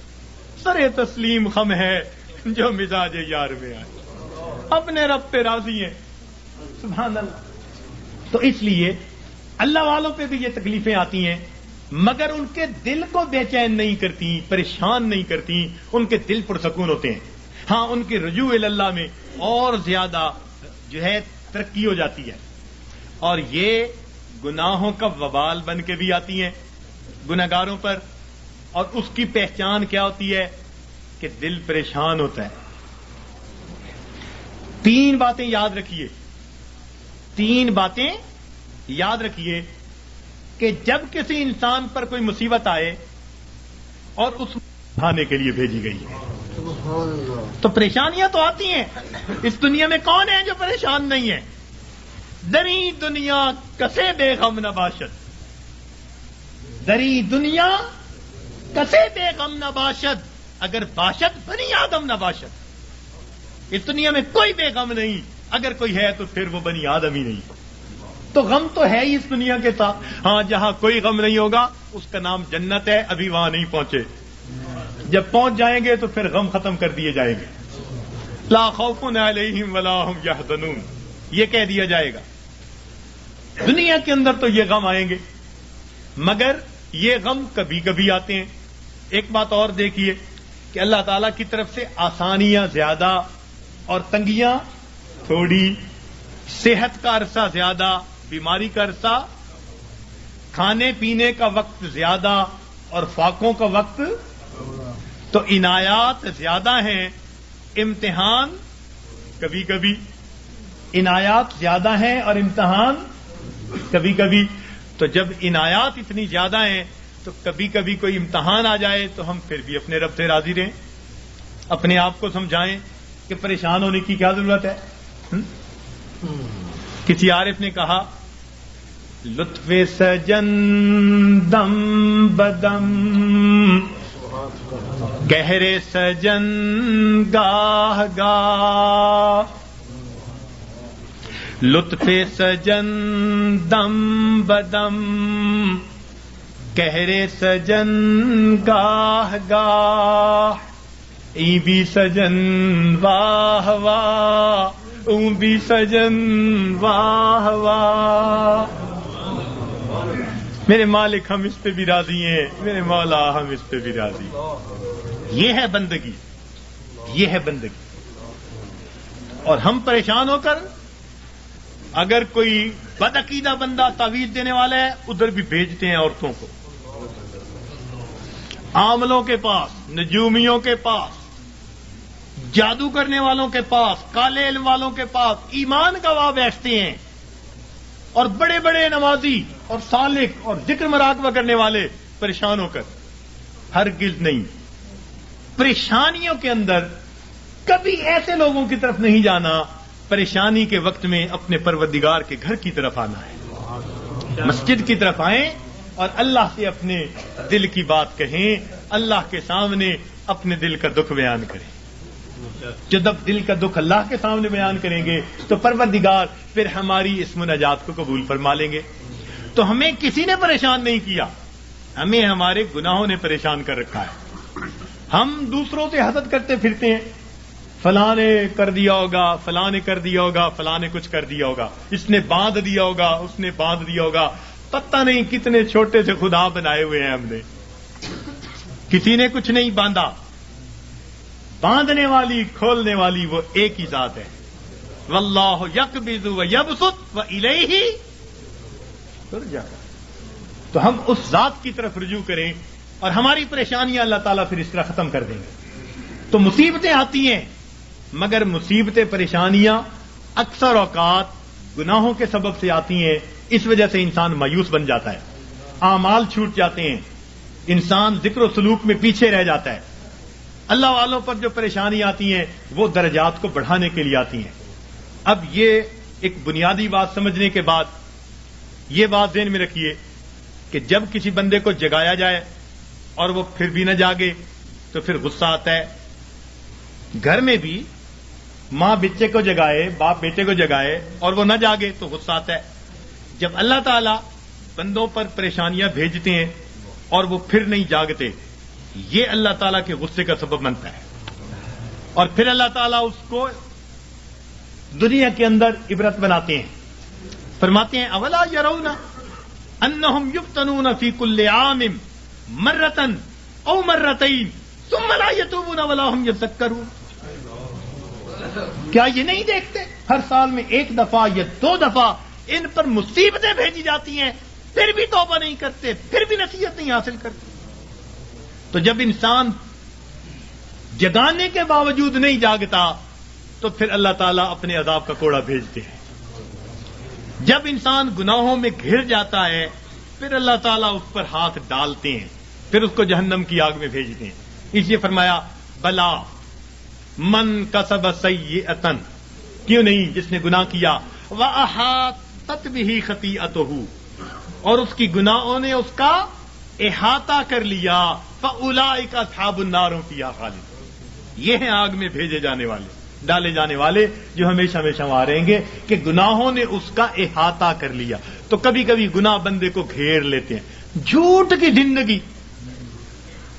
سر تسلیم خم ہے جو مزاج یار میں آئے۔ اپنے رب پہ راضی ہیں. سبحان اللہ. تو اس لیے اللہ والوں پہ بھی یہ تکلیفیں آتی ہیں مگر ان کے دل کو بے چین نہیں کرتی, پریشان نہیں کرتی, ان کے دل پرسکون ہوتے ہیں. ہاں ان کی رجوع اللہ میں اور زیادہ جو ہے ترقی ہو جاتی ہے, اور یہ گناہوں کا وبال بن کے بھی آتی ہیں گناہگاروں پر. اور اس کی پہچان کیا ہوتی ہے کہ دل پریشان ہوتا ہے. 3 باتیں یاد رکھیے, 3 باتیں یاد رکھیے کہ جب کسی انسان پر کوئی مصیبت آئے اور اس بھانے کے لیے بھیجی گئی ہے تو پریشانیاں تو آتی ہیں. اس دنیا میں کون ہے جو پریشان نہیں ہے؟ دری دنیا کسے بے غم نہ باشد, دری دنیا کسے بے غم نہ باشد, اگر باشد بنی آدم نہ باشد. اس دنیا میں کوئی بے غم نہیں, اگر کوئی ہے تو پھر وہ بنی آدم ہی نہیں. تو غم تو ہے ہی اس دنیا کے ساتھ. ہاں جہاں کوئی غم نہیں ہوگا اس کا نام جنت ہے, ابھی وہاں نہیں پہنچے. جب پہنچ جائیں گے تو پھر غم ختم کر دیے جائیں گے. لا خوف علیہم ولا هم یحزنون, یہ کہہ دیا جائے گا. دنیا کے اندر تو یہ غم آئیں گے مگر یہ غم کبھی کبھی آتے ہیں. ایک بات اور دیکھیے کہ اللہ تعالیٰ کی طرف سے آسانیاں زیادہ اور تنگیاں تھوڑی, صحت کا عرصہ زیادہ, بیماری کا عرصہ, کھانے پینے کا وقت زیادہ اور فاقوں کا وقت. تو عنایات زیادہ ہیں, امتحان کبھی کبھی. عنایات زیادہ ہیں اور امتحان کبھی کبھی. تو جب عنایات اتنی زیادہ ہیں تو کبھی کبھی کوئی امتحان آ جائے تو ہم پھر بھی اپنے رب سے راضی رہیں, اپنے آپ کو سمجھائیں کہ پریشان ہونے کی کیا ضرورت ہے. کسی عارف نے کہا لطف سجن دم بدم گہرے سجن گاہ گاہ, لطف سجن دم بدم گہرے سجن گاہ گاہ, ای بھی سجن واہ واہ, اون بھی سجن واہ واہ. میرے مالک ہم اس پہ بھی راضی ہیں, میرے مولا ہم اس پہ بھی راضی ہیں. یہ ہے بندگی, یہ ہے بندگی. اور ہم پریشان ہو کر اگر کوئی بدعقیدہ بندہ تعویذ دینے والا ہے ادھر بھی بھیجتے ہیں عورتوں کو, عاملوں کے پاس, نجومیوں کے پاس, جادو کرنے والوں کے پاس, کالے علم والوں کے پاس ایمان گواہ بیٹھتے ہیں. اور بڑے بڑے نمازی اور سالک اور ذکر مراقبہ کرنے والے پریشان ہو کر. ہرگز نہیں. پریشانیوں کے اندر کبھی ایسے لوگوں کی طرف نہیں جانا, پریشانی کے وقت میں اپنے پروردگار کے گھر کی طرف آنا ہے. مسجد کی طرف آئیں اور اللہ سے اپنے دل کی بات کہیں, اللہ کے سامنے اپنے دل کا دکھ بیان کریں. جب دل کا دکھ اللہ کے سامنے بیان کریں گے تو پروردگار پھر ہماری اس مناجات کو قبول فرما لیں گے. تو ہمیں کسی نے پریشان نہیں کیا, ہمیں ہمارے گناہوں نے پریشان کر رکھا ہے. ہم دوسروں سے حسد کرتے پھرتے ہیں, فلاں نے کر دیا ہوگا, فلاں نے کر دیا ہوگا, فلاں نے کچھ کر دیا ہوگا, اس نے باندھ دیا ہوگا, اس نے باندھ دیا ہوگا. پتہ نہیں کتنے چھوٹے سے خدا بنائے ہوئے ہیں ہم نے, کسی نے کچھ نہیں باندھا. باندھنے والی کھولنے والی وہ ایک ہی ذات ہے. واللہ یقبض و یبسط و الیہ ترجع. تو ہم اس ذات کی طرف رجوع کریں اور ہماری پریشانیاں اللہ تعالیٰ پھر اس طرح ختم کر دیں گے. تو مصیبتیں آتی ہیں مگر مصیبتیں, پریشانیاں اکثر اوقات گناہوں کے سبب سے آتی ہیں. اس وجہ سے انسان مایوس بن جاتا ہے, اعمال چھوٹ جاتے ہیں, انسان ذکر و سلوک میں پیچھے رہ جاتا ہے. اللہ والوں پر جو پریشانی آتی ہیں وہ درجات کو بڑھانے کے لیے آتی ہیں. اب یہ ایک بنیادی بات سمجھنے کے بعد یہ بات ذہن میں رکھیے کہ جب کسی بندے کو جگایا جائے اور وہ پھر بھی نہ جاگے تو پھر غصہ آتا ہے. گھر میں بھی ماں بچے کو جگائے, باپ بیٹے کو جگائے اور وہ نہ جاگے تو غصہ آتا ہے. جب اللہ تعالیٰ بندوں پر پریشانیاں بھیجتے ہیں اور وہ پھر نہیں جاگتے, یہ اللہ تعالیٰ کے غصے کا سبب بنتا ہے. اور پھر اللہ تعالیٰ اس کو دنیا کے اندر عبرت بناتے ہیں. فرماتے ہیں اولا یرون انہم یفتنون فی کل عام مرتن او مرتین ثم لا یتوبون ولا هم یذکرون. کیا یہ نہیں دیکھتے ہر سال میں ایک دفعہ یا 2 دفعہ ان پر مصیبتیں بھیجی جاتی ہیں، پھر بھی توبہ نہیں کرتے، پھر بھی نصیحت نہیں حاصل کرتے. تو جب انسان جگانے کے باوجود نہیں جاگتا تو پھر اللہ تعالیٰ اپنے عذاب کا کوڑا بھیجتے ہیں. جب انسان گناہوں میں گھر جاتا ہے پھر اللہ تعالیٰ اس پر ہاتھ ڈالتے ہیں، پھر اس کو جہنم کی آگ میں بھیجتے ہیں. اس لیے فرمایا بلا من کسب سیئۃ، کیوں نہیں جس نے گناہ کیا وَأَحَاطَتْ بِهِ خَطِیئَتُهُ، اور اس کی گناہوں نے اس کا احاطہ کر لیا، فَأُولَٰئِکَ أَصْحَابُ النَّارِ هُمْ فِیہَا خَالِدُونَ. یہ ہیں آگ میں بھیجے جانے والے، ڈالے جانے والے جو ہمیشہ ہمیشہ وہاں رہیں گے کہ گناہوں نے اس کا احاطہ کر لیا. تو کبھی کبھی گناہ بندے کو گھیر لیتے ہیں. جھوٹ کی زندگی،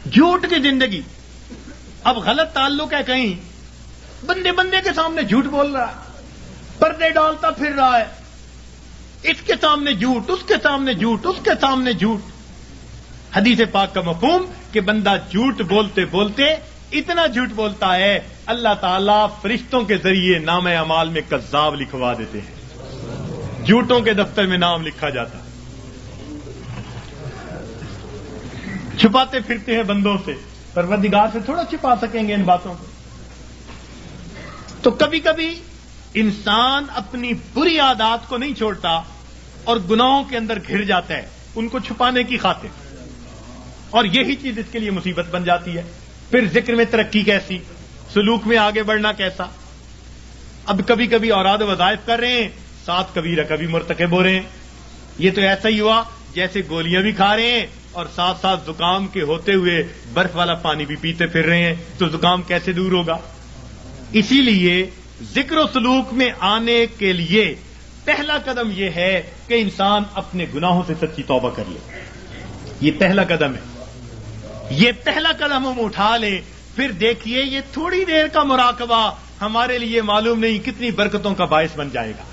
جھوٹ کی زندگی. اب غلط تعلق ہے کہیں، بندے بندے کے سامنے جھوٹ بول رہا ہے، پردے ڈالتا پھر رہا ہے، اس کے سامنے جھوٹ، اس کے سامنے جھوٹ، اس کے سامنے جھوٹ. حدیث پاک کا مفہوم کہ بندہ جھوٹ بولتے بولتے اتنا جھوٹ بولتا ہے اللہ تعالیٰ فرشتوں کے ذریعے نام اعمال میں کذاب لکھوا دیتے ہیں، جھوٹوں کے دفتر میں نام لکھا جاتا ہے. چھپاتے پھرتے ہیں بندوں سے، پروردگار سے تھوڑا چھپا سکیں گے ان باتوں کو. تو کبھی کبھی انسان اپنی بری عادات کو نہیں چھوڑتا اور گناہوں کے اندر گھر جاتا ہے ان کو چھپانے کی خاطر، اور یہی چیز اس کے لیے مصیبت بن جاتی ہے. پھر ذکر میں ترقی کیسی، سلوک میں آگے بڑھنا کیسا. اب کبھی کبھی اوراد وظائف کر رہے ہیں، ساتھ کبیرہ کبھی مرتکب ہو رہے ہیں. یہ تو ایسا ہی ہوا جیسے گولیاں بھی کھا رہے ہیں اور ساتھ ساتھ زکام کے ہوتے ہوئے برف والا پانی بھی پیتے پھر رہے ہیں، تو زکام کیسے دور ہوگا. اسی لیے ذکر و سلوک میں آنے کے لیے پہلا قدم یہ ہے کہ انسان اپنے گناہوں سے سچی توبہ کر لے. یہ پہلا قدم ہے، یہ پہلا قدم ہم اٹھا لیں. پھر دیکھیے یہ تھوڑی دیر کا مراقبہ ہمارے لیے معلوم نہیں کتنی برکتوں کا باعث بن جائے گا.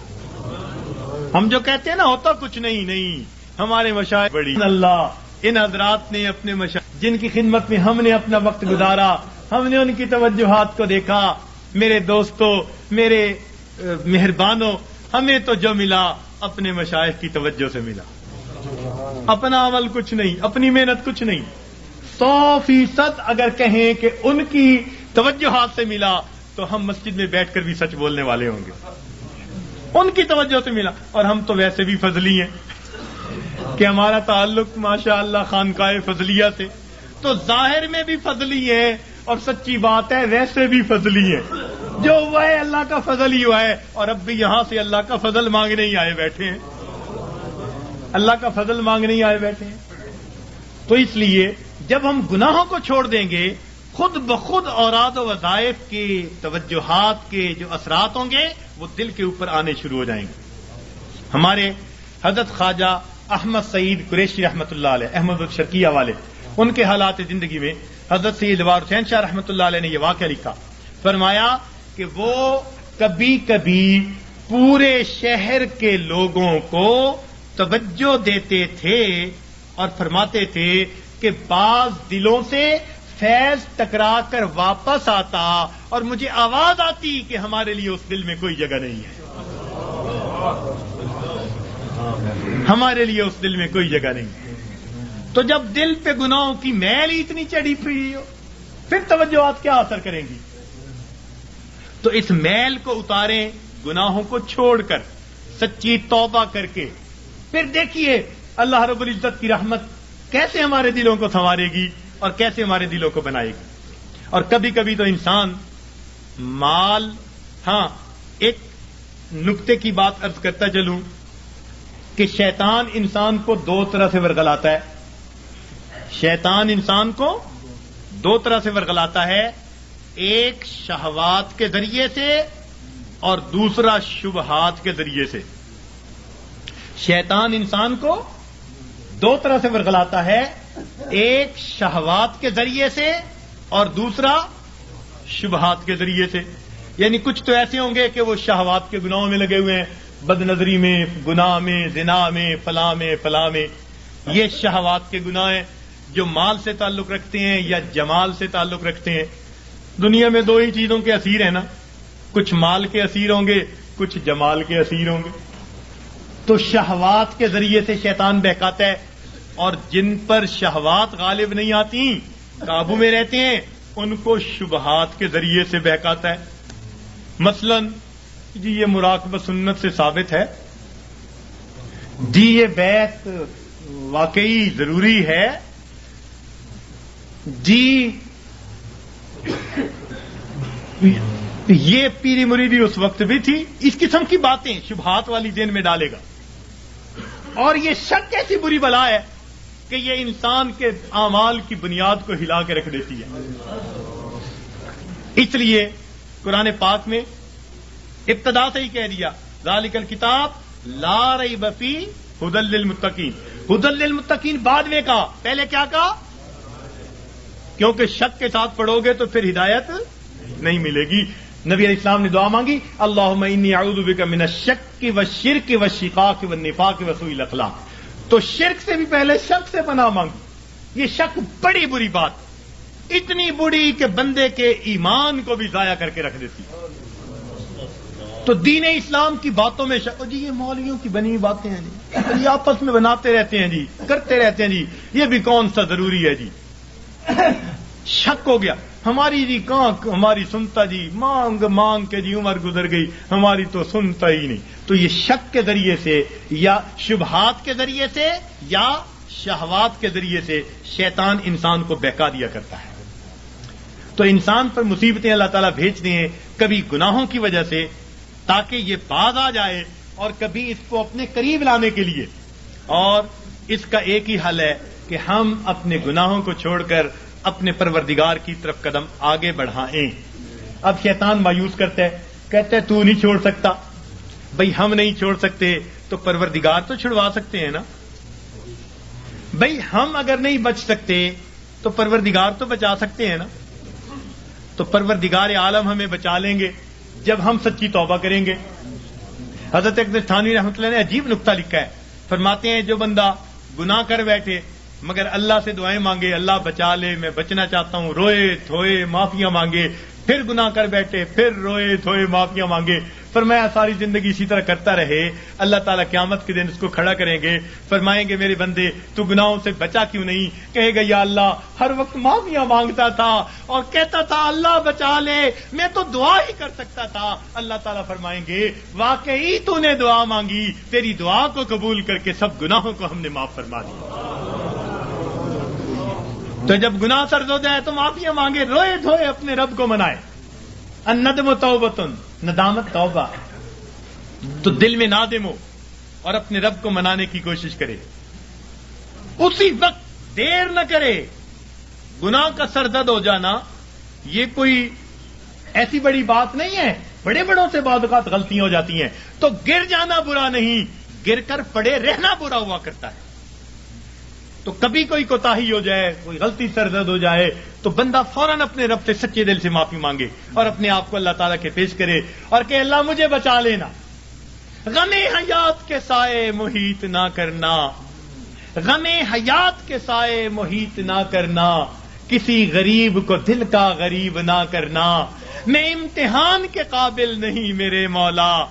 ہم جو کہتے ہیں نا ہوتا کچھ نہیں، ہمارے مشائخ بڑی اللہ، ان حضرات نے اپنے مشائخ جن کی خدمت میں ہم نے اپنا وقت گزارا، ہم نے ان کی توجہات کو دیکھا. میرے دوستوں، میرے مہربانوں، ہمیں تو جو ملا اپنے مشائخ کی توجہ سے ملا. اپنا عمل کچھ نہیں، اپنی محنت کچھ نہیں. 100% اگر کہیں کہ ان کی توجہات سے ملا تو ہم مسجد میں بیٹھ کر بھی سچ بولنے والے ہوں گے. ان کی توجہ سے ملا، اور ہم تو ویسے بھی فضلی ہیں کہ ہمارا تعلق ماشاء اللہ خانقاہ فضلیہ سے، تو ظاہر میں بھی فضلی ہے اور سچی بات ہے ویسے بھی فضلی ہے. جو ہوا ہے اللہ کا فضل ہی ہوا ہے، اور اب بھی یہاں سے اللہ کا فضل مانگنے ہی آئے بیٹھے ہیں، اللہ کا فضل مانگنے ہی آئے بیٹھے ہیں. تو اس لیے جب ہم گناہوں کو چھوڑ دیں گے خود بخود اوراد و وظائف کے توجہات کے جو اثرات ہوں گے وہ دل کے اوپر آنے شروع ہو جائیں گے. ہمارے حضرت خواجہ احمد سعید قریشی رحمۃ اللہ علیہ، احمد الشرقیہ والے، ان کے حالات زندگی میں حضرت سید وار حسین شاہ رحمۃ اللہ علیہ نے یہ واقعہ لکھا. فرمایا کہ وہ کبھی کبھی پورے شہر کے لوگوں کو توجہ دیتے تھے اور فرماتے تھے کہ بعض دلوں سے فیض ٹکرا کر واپس آتا اور مجھے آواز آتی کہ ہمارے لیے اس دل میں کوئی جگہ نہیں ہے، ہمارے لیے اس دل میں کوئی جگہ نہیں ہے. تو جب دل پہ گناہوں کی میل ہی اتنی چڑھی پھری ہو پھر توجہات کیا اثر کریں گی. تو اس میل کو اتاریں گناہوں کو چھوڑ کر، سچی توبہ کر کے. پھر دیکھیے اللہ رب العزت کی رحمت کیسے ہمارے دلوں کو سنوارے گی اور کیسے ہمارے دلوں کو بنائے گی. اور کبھی کبھی تو انسان مال، ہاں ایک نکتے کی بات عرض کرتا چلوں کہ شیطان انسان کو 2 طرح سے ورگلاتا ہے. شیطان انسان کو 2 طرح سے ورگلاتا ہے، ایک شہوات کے ذریعے سے اور دوسرا شبہات کے ذریعے سے. شیطان انسان کو 2 طرح سے ورگلاتا ہے، ایک شہوات کے ذریعے سے اور دوسرا شبہات کے ذریعے سے. یعنی کچھ تو ایسے ہوں گے کہ وہ شہوات کے گناہوں میں لگے ہوئے ہیں، بد نظری میں، گناہ میں، زنا میں، فلاں میں فلاں میں. یہ شہوات کے گناہ ہیں جو مال سے تعلق رکھتے ہیں یا جمال سے تعلق رکھتے ہیں. دنیا میں دو ہی چیزوں کے اسیر ہیں نا، کچھ مال کے اسیر ہوں گے، کچھ جمال کے اسیر ہوں گے. تو شہوات کے ذریعے سے شیطان بہکاتا ہے، اور جن پر شہوات غالب نہیں آتی، قابو میں رہتے ہیں، ان کو شبہات کے ذریعے سے بہکاتا ہے. مثلا جی یہ مراقبہ سنت سے ثابت ہے، جی یہ بیعت واقعی ضروری ہے، جی یہ پیری مریدی اس وقت بھی تھی. اس قسم کی باتیں شبہات والی ذہن میں ڈالے گا. اور یہ شک ایسی بری بلا ہے کہ یہ انسان کے اعمال کی بنیاد کو ہلا کے رکھ دیتی ہے. اس لیے قرآن پاک میں ابتدا سے ہی کہہ دیا ذالک الکتاب لا ریب فیہ ھدی للمتقین. ھدی للمتقین بعد میں کہا، پہلے کیا کہا؟ کیونکہ شک کے ساتھ پڑھو گے تو پھر ہدایت نہیں ملے گی. نبی علیہ السلام نے دعا مانگی اللہم انی اعوذ بک من الشک والشرک والشقاق والنفاق وسوء الاخلاق. تو شرک سے بھی پہلے شک سے پناہ مانگی. یہ شک بڑی بری بات، اتنی بری کہ بندے کے ایمان کو بھی ضائع کر کے رکھ دیتی. تو دین اسلام کی باتوں میں شک، جی یہ مولویوں کی بنی ہوئی باتیں ہیں جی، یہ آپس میں بناتے رہتے ہیں جی، کرتے رہتے ہیں جی، یہ بھی کون سا ضروری ہے جی. شک ہو گیا. ہماری جی کہاں ہماری سنتا جی، مانگ مانگ کے جی عمر گزر گئی، ہماری تو سنتا ہی نہیں. تو یہ شک کے ذریعے سے یا شبہات کے ذریعے سے یا شہوات کے ذریعے سے شیطان انسان کو بہکا دیا کرتا ہے. تو انسان پر مصیبتیں اللہ تعالیٰ بھیجتے ہیں، کبھی گناہوں کی وجہ سے تاکہ یہ باز آ جائے، اور کبھی اس کو اپنے قریب لانے کے لیے. اور اس کا ایک ہی حل ہے کہ ہم اپنے گناہوں کو چھوڑ کر اپنے پروردگار کی طرف قدم آگے بڑھائیں. اب شیطان مایوس کرتا ہے، کہتا ہے تو نہیں چھوڑ سکتا. بھئی ہم نہیں چھوڑ سکتے تو پروردگار تو چھڑوا سکتے ہیں نا. بھئی ہم اگر نہیں بچ سکتے تو پروردگار تو بچا سکتے ہیں نا. تو پروردگار عالم ہمیں بچا لیں گے جب ہم سچی توبہ کریں گے. حضرت اقدس تھانوی رحمۃ اللہ نے عجیب نقطہ لکھا ہے. فرماتے ہیں جو بندہ گناہ کر بیٹھے مگر اللہ سے دعائیں مانگے اللہ بچا لے، میں بچنا چاہتا ہوں، روئے دھوئے معافیاں مانگے، پھر گناہ کر بیٹھے، پھر روئے دھوئے معافیاں مانگے، فرمایا ساری زندگی اسی طرح کرتا رہے، اللہ تعالیٰ قیامت کے دن اس کو کھڑا کریں گے، فرمائیں گے میرے بندے تو گناہوں سے بچا کیوں نہیں؟ کہے گا یا اللہ ہر وقت معافیاں مانگتا تھا اور کہتا تھا اللہ بچا لے، میں تو دعا ہی کر سکتا تھا. اللہ تعالیٰ فرمائیں گے واقعی تو نے دعا مانگی، تیری دعا کو قبول کر کے سب گناہوں کو ہم نے معاف فرما دیا. تو جب گناہ سرد ہو جائے تو معافیاں مانگے، روئے دھوئے اپنے رب کو منائے. الندم توبتن، ندامت توبہ. تو دل میں نادم ہو اور اپنے رب کو منانے کی کوشش کرے، اسی وقت دیر نہ کرے. گناہ کا سرزد ہو جانا یہ کوئی ایسی بڑی بات نہیں ہے. بڑے بڑوں سے بعض اوقات غلطیاں ہو جاتی ہیں، تو گر جانا برا نہیں، گر کر پڑے رہنا برا ہوا کرتا ہے. تو کبھی کوئی کوتاہی ہو جائے، کوئی غلطی سرزد ہو جائے تو بندہ فوراً اپنے رب سے سچے دل سے معافی مانگے اور اپنے آپ کو اللہ تعالیٰ کے پیش کرے اور کہ اللہ مجھے بچا لینا. غم حیات کے سائے محیط نہ کرنا، غم حیات کے سائے محیط نہ کرنا، کسی غریب کو دل کا غریب نہ کرنا. میں امتحان کے قابل نہیں میرے مولا،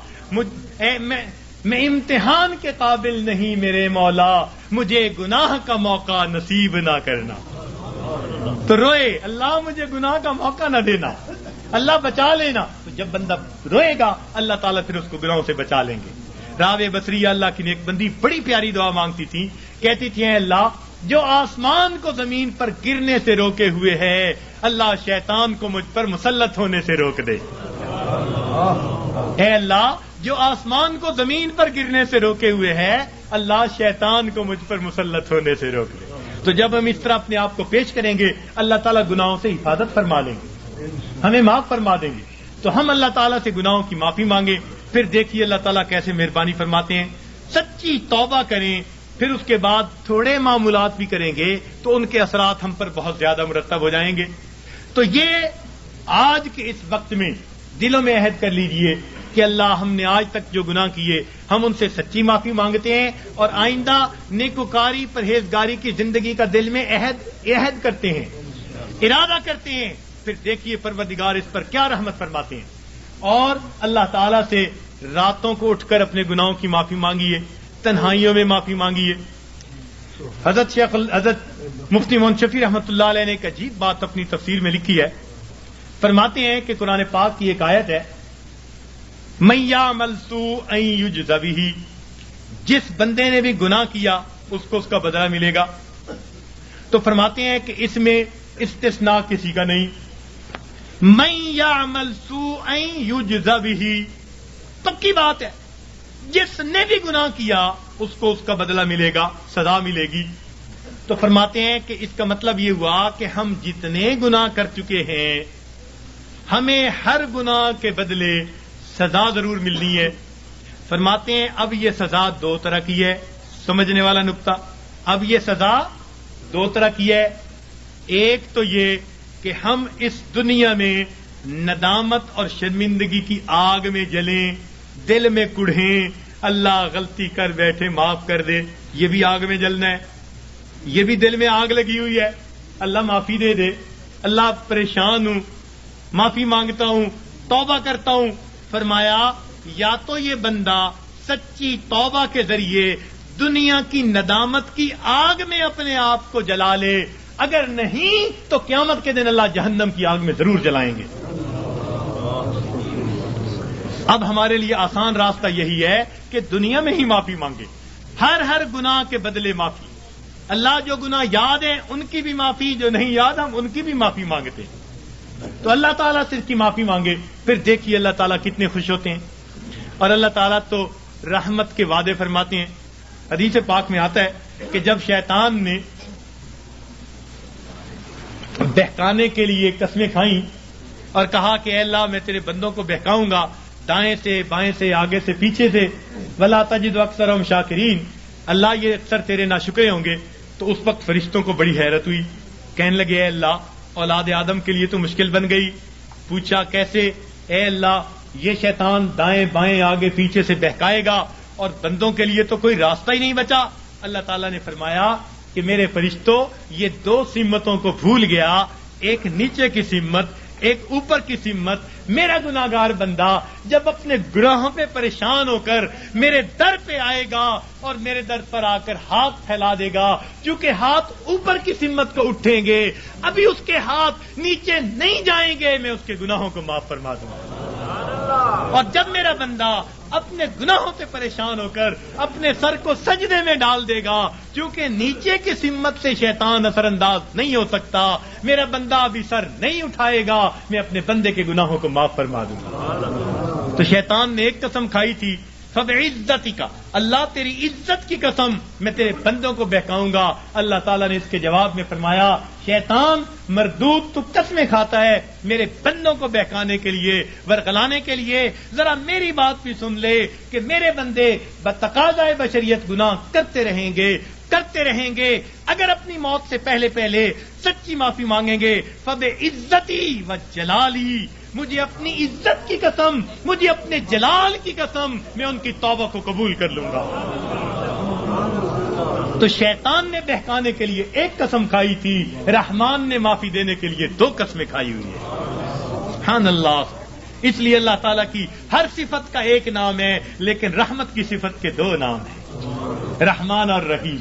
میں امتحان کے قابل نہیں میرے مولا، مجھے گناہ کا موقع نصیب نہ کرنا. تو روئے اللہ مجھے گناہ کا موقع نہ دینا، اللہ بچا لینا. تو جب بندہ روئے گا اللہ تعالیٰ پھر اس کو گناہوں سے بچا لیں گے. راوے بصری اللہ کی نیک بندی بڑی پیاری دعا مانگتی تھی، کہتی تھی اے اللہ جو آسمان کو زمین پر گرنے سے روکے ہوئے ہے، اللہ شیطان کو مجھ پر مسلط ہونے سے روک دے. اے اللہ جو آسمان کو زمین پر گرنے سے روکے ہوئے ہے، اللہ شیطان کو مجھ پر مسلط ہونے سے روک دے. تو جب ہم اس طرح اپنے آپ کو پیش کریں گے اللہ تعالیٰ گناہوں سے حفاظت فرما لیں گے، ہمیں معاف فرما دیں گے. تو ہم اللہ تعالیٰ سے گناہوں کی معافی مانگیں، پھر دیکھیے اللہ تعالیٰ کیسے مہربانی فرماتے ہیں. سچی توبہ کریں، پھر اس کے بعد تھوڑے معمولات بھی کریں گے تو ان کے اثرات ہم پر بہت زیادہ مرتب ہو جائیں گے. تو یہ آج کے اس وقت میں دلوں میں عہد کر لیجئے کہ اللہ ہم نے آج تک جو گناہ کیے ہم ان سے سچی معافی مانگتے ہیں اور آئندہ نیکوکاری پرہیزگاری کی زندگی کا دل میں عہد کرتے ہیں، ارادہ کرتے ہیں. پھر دیکھیے پروردگار اس پر کیا رحمت فرماتے ہیں. اور اللہ تعالیٰ سے راتوں کو اٹھ کر اپنے گناہوں کی معافی مانگیے، تنہائیوں میں معافی مانگیے. حضرت مفتی محمد شفیع رحمۃ اللہ علیہ نے ایک عجیب بات اپنی تفسیر میں لکھی ہے. فرماتے ہیں کہ قرآن پاک کی ایک آیت ہے، مَن یعمل سوءًا یجز بہ، جس بندے نے بھی گناہ کیا اس کو اس کا بدلہ ملے گا. تو فرماتے ہیں کہ اس میں استثناء کسی کا نہیں. مَن یعمل سوءًا یجز بہ، پکی بات ہے، جس نے بھی گناہ کیا اس کو اس کا بدلہ ملے گا، سزا ملے گی. تو فرماتے ہیں کہ اس کا مطلب یہ ہوا کہ ہم جتنے گناہ کر چکے ہیں ہمیں ہر گناہ کے بدلے سزا ضرور ملنی ہے. فرماتے ہیں اب یہ سزا دو طرح کی ہے، سمجھنے والا نقطہ. اب یہ سزا دو طرح کی ہے. ایک تو یہ کہ ہم اس دنیا میں ندامت اور شرمندگی کی آگ میں جلیں، دل میں کڑھیں، اللہ غلطی کر بیٹھے معاف کر دے، یہ بھی آگ میں جلنا ہے. یہ بھی دل میں آگ لگی ہوئی ہے، اللہ معافی دے دے، اللہ پریشان ہوں، معافی مانگتا ہوں، توبہ کرتا ہوں. فرمایا یا تو یہ بندہ سچی توبہ کے ذریعے دنیا کی ندامت کی آگ میں اپنے آپ کو جلا لے، اگر نہیں تو قیامت کے دن اللہ جہنم کی آگ میں ضرور جلائیں گے. اب ہمارے لیے آسان راستہ یہی ہے کہ دنیا میں ہی معافی مانگے، ہر گناہ کے بدلے معافی. اللہ جو گناہ یاد ہیں ان کی بھی معافی، جو نہیں یاد ہم ان کی بھی معافی مانگتے ہیں. تو اللہ تعالیٰ سے اس کی معافی مانگے، پھر دیکھیے اللہ تعالیٰ کتنے خوش ہوتے ہیں. اور اللہ تعالیٰ تو رحمت کے وعدے فرماتے ہیں. حدیث پاک میں آتا ہے کہ جب شیطان نے بہکانے کے لیے قسمیں کھائیں اور کہا کہ اے اللہ میں تیرے بندوں کو بہکاؤں گا دائیں سے بائیں سے آگے سے پیچھے سے، ولا تجد اکثرهم شاکرین، اللہ یہ اکثر تیرے ناشکرے ہوں گے. تو اس وقت فرشتوں کو بڑی حیرت ہوئی، کہنے لگے اے اللہ اولاد آدم کے لیے تو مشکل بن گئی. پوچھا کیسے؟ اے اللہ یہ شیطان دائیں بائیں آگے پیچھے سے بہکائے گا اور بندوں کے لیے تو کوئی راستہ ہی نہیں بچا. اللہ تعالیٰ نے فرمایا کہ میرے فرشتوں یہ دو سمتوں کو بھول گیا، ایک نیچے کی سمت، ایک اوپر کی سمت. میرا گناہگار بندہ جب اپنے گناہوں پہ پریشان ہو کر میرے در پہ آئے گا اور میرے در پر آ کر ہاتھ پھیلا دے گا، چونکہ ہاتھ اوپر کی سمت کو اٹھیں گے، ابھی اس کے ہاتھ نیچے نہیں جائیں گے، میں اس کے گناہوں کو معاف فرما دوں گا. اور جب میرا بندہ اپنے گناہوں سے پریشان ہو کر اپنے سر کو سجدے میں ڈال دے گا، کیونکہ نیچے کی سمت سے شیطان اثر انداز نہیں ہو سکتا، میرا بندہ ابھی سر نہیں اٹھائے گا، میں اپنے بندے کے گناہوں کو معاف فرما دوں گا. تو شیطان نے ایک قسم کھائی تھی، فبعزتک، اللہ تیری عزت کی قسم میں تیرے بندوں کو بہکاؤں گا. اللہ تعالیٰ نے اس کے جواب میں فرمایا شیطان مردود تو قسمیں کھاتا ہے میرے بندوں کو بہکانے کے لیے، ورغلانے کے لیے. ذرا میری بات بھی سن لے کہ میرے بندے بتقاضائے بشریت گناہ کرتے رہیں گے اگر اپنی موت سے پہلے سچی معافی مانگیں گے. فبعزتی و جلالی، مجھے اپنی عزت کی قسم، مجھے اپنے جلال کی قسم، میں ان کی توبہ کو قبول کر لوں گا. تو شیطان نے بہکانے کے لیے ایک قسم کھائی تھی، رحمان نے معافی دینے کے لیے دو قسمیں کھائی ہوئی ہیں. سبحان اللہ. اس لیے اللہ تعالیٰ کی ہر صفت کا ایک نام ہے، لیکن رحمت کی صفت کے دو نام ہیں، رحمان اور رحیم.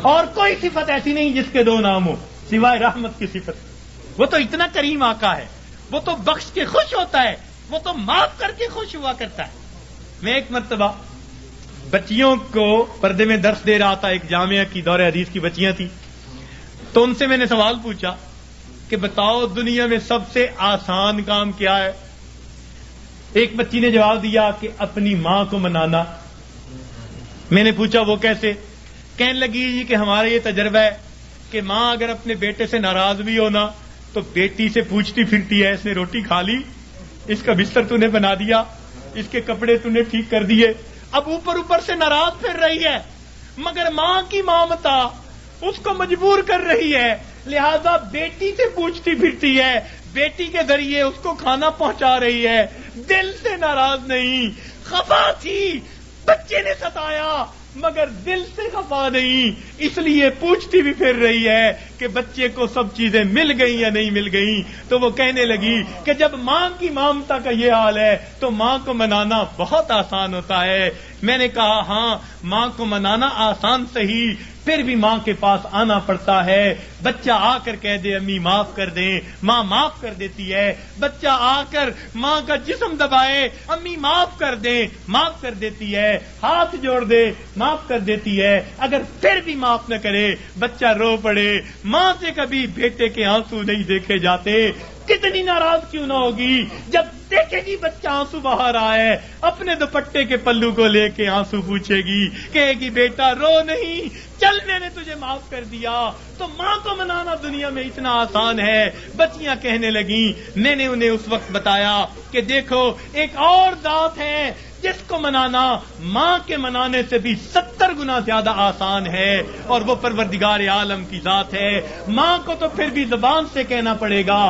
اور کوئی صفت ایسی نہیں جس کے دو نام ہو سوائے رحمت کی صفت. وہ تو اتنا کریم آقا ہے، وہ تو بخش کے خوش ہوتا ہے، وہ تو معاف کر کے خوش ہوا کرتا ہے. میں ایک مرتبہ بچیوں کو پردے میں درس دے رہا تھا، ایک جامعہ کی دور حدیث کی بچیاں تھیں. تو ان سے میں نے سوال پوچھا کہ بتاؤ دنیا میں سب سے آسان کام کیا ہے؟ ایک بچی نے جواب دیا کہ اپنی ماں کو منانا. میں نے پوچھا وہ کیسے؟ کہنے لگی جی کہ ہمارا یہ تجربہ ہے کہ ماں اگر اپنے بیٹے سے ناراض بھی ہونا تو بیٹی سے پوچھتی پھرتی ہے، اس نے روٹی کھا لی، اس کا بستر تو نے بنا دیا، اس کے کپڑے تو نے ٹھیک کر دیے. اب اوپر سے ناراض پھر رہی ہے، مگر ماں کی مامتا اس کو مجبور کر رہی ہے، لہذا بیٹی سے پوچھتی پھرتی ہے، بیٹی کے ذریعے اس کو کھانا پہنچا رہی ہے، دل سے ناراض نہیں، خفا تھی، بچے نے ستایا مگر دل سے خفا نہیں، اس لیے پوچھتی بھی پھر رہی ہے کہ بچے کو سب چیزیں مل گئی یا نہیں مل گئی۔ تو وہ کہنے لگی کہ جب ماں کی ممتا کا یہ حال ہے تو ماں کو منانا بہت آسان ہوتا ہے۔ میں نے کہا ہاں، ماں کو منانا آسان صحیح، پھر بھی ماں کے پاس آنا پڑتا ہے۔ بچہ آ کر کہہ دے امی معاف کر دیں، ماں معاف کر دیتی ہے۔ بچہ آ کر ماں کا جسم دبائے، امی معاف کر دیں، معاف کر دیتی ہے۔ ہاتھ جوڑ دے، معاف کر دیتی ہے۔ اگر پھر بھی معاف نہ کرے، بچہ رو پڑے، ماں سے کبھی بیٹے کے آنسو نہیں دیکھے جاتے، کتنی ناراض کیوں نہ ہوگی جب دیکھے گی بچہ آنسو بہا رہا ہے، اپنے دوپٹے کے پلو کو لے کے آنسو پوچھے گی، کہے گی بیٹا رو نہیں، چل میں نے تجھے معاف کر دیا۔ تو ماں کو منانا دنیا میں اتنا آسان ہے۔ بچیاں کہنے لگیں، میں نے انہیں اس وقت بتایا کہ دیکھو ایک اور ذات ہے جس کو منانا ماں کے منانے سے بھی 70 گنا زیادہ آسان ہے، اور وہ پروردگار عالم کی ذات ہے۔ ماں کو تو پھر بھی زبان سے کہنا پڑے گا،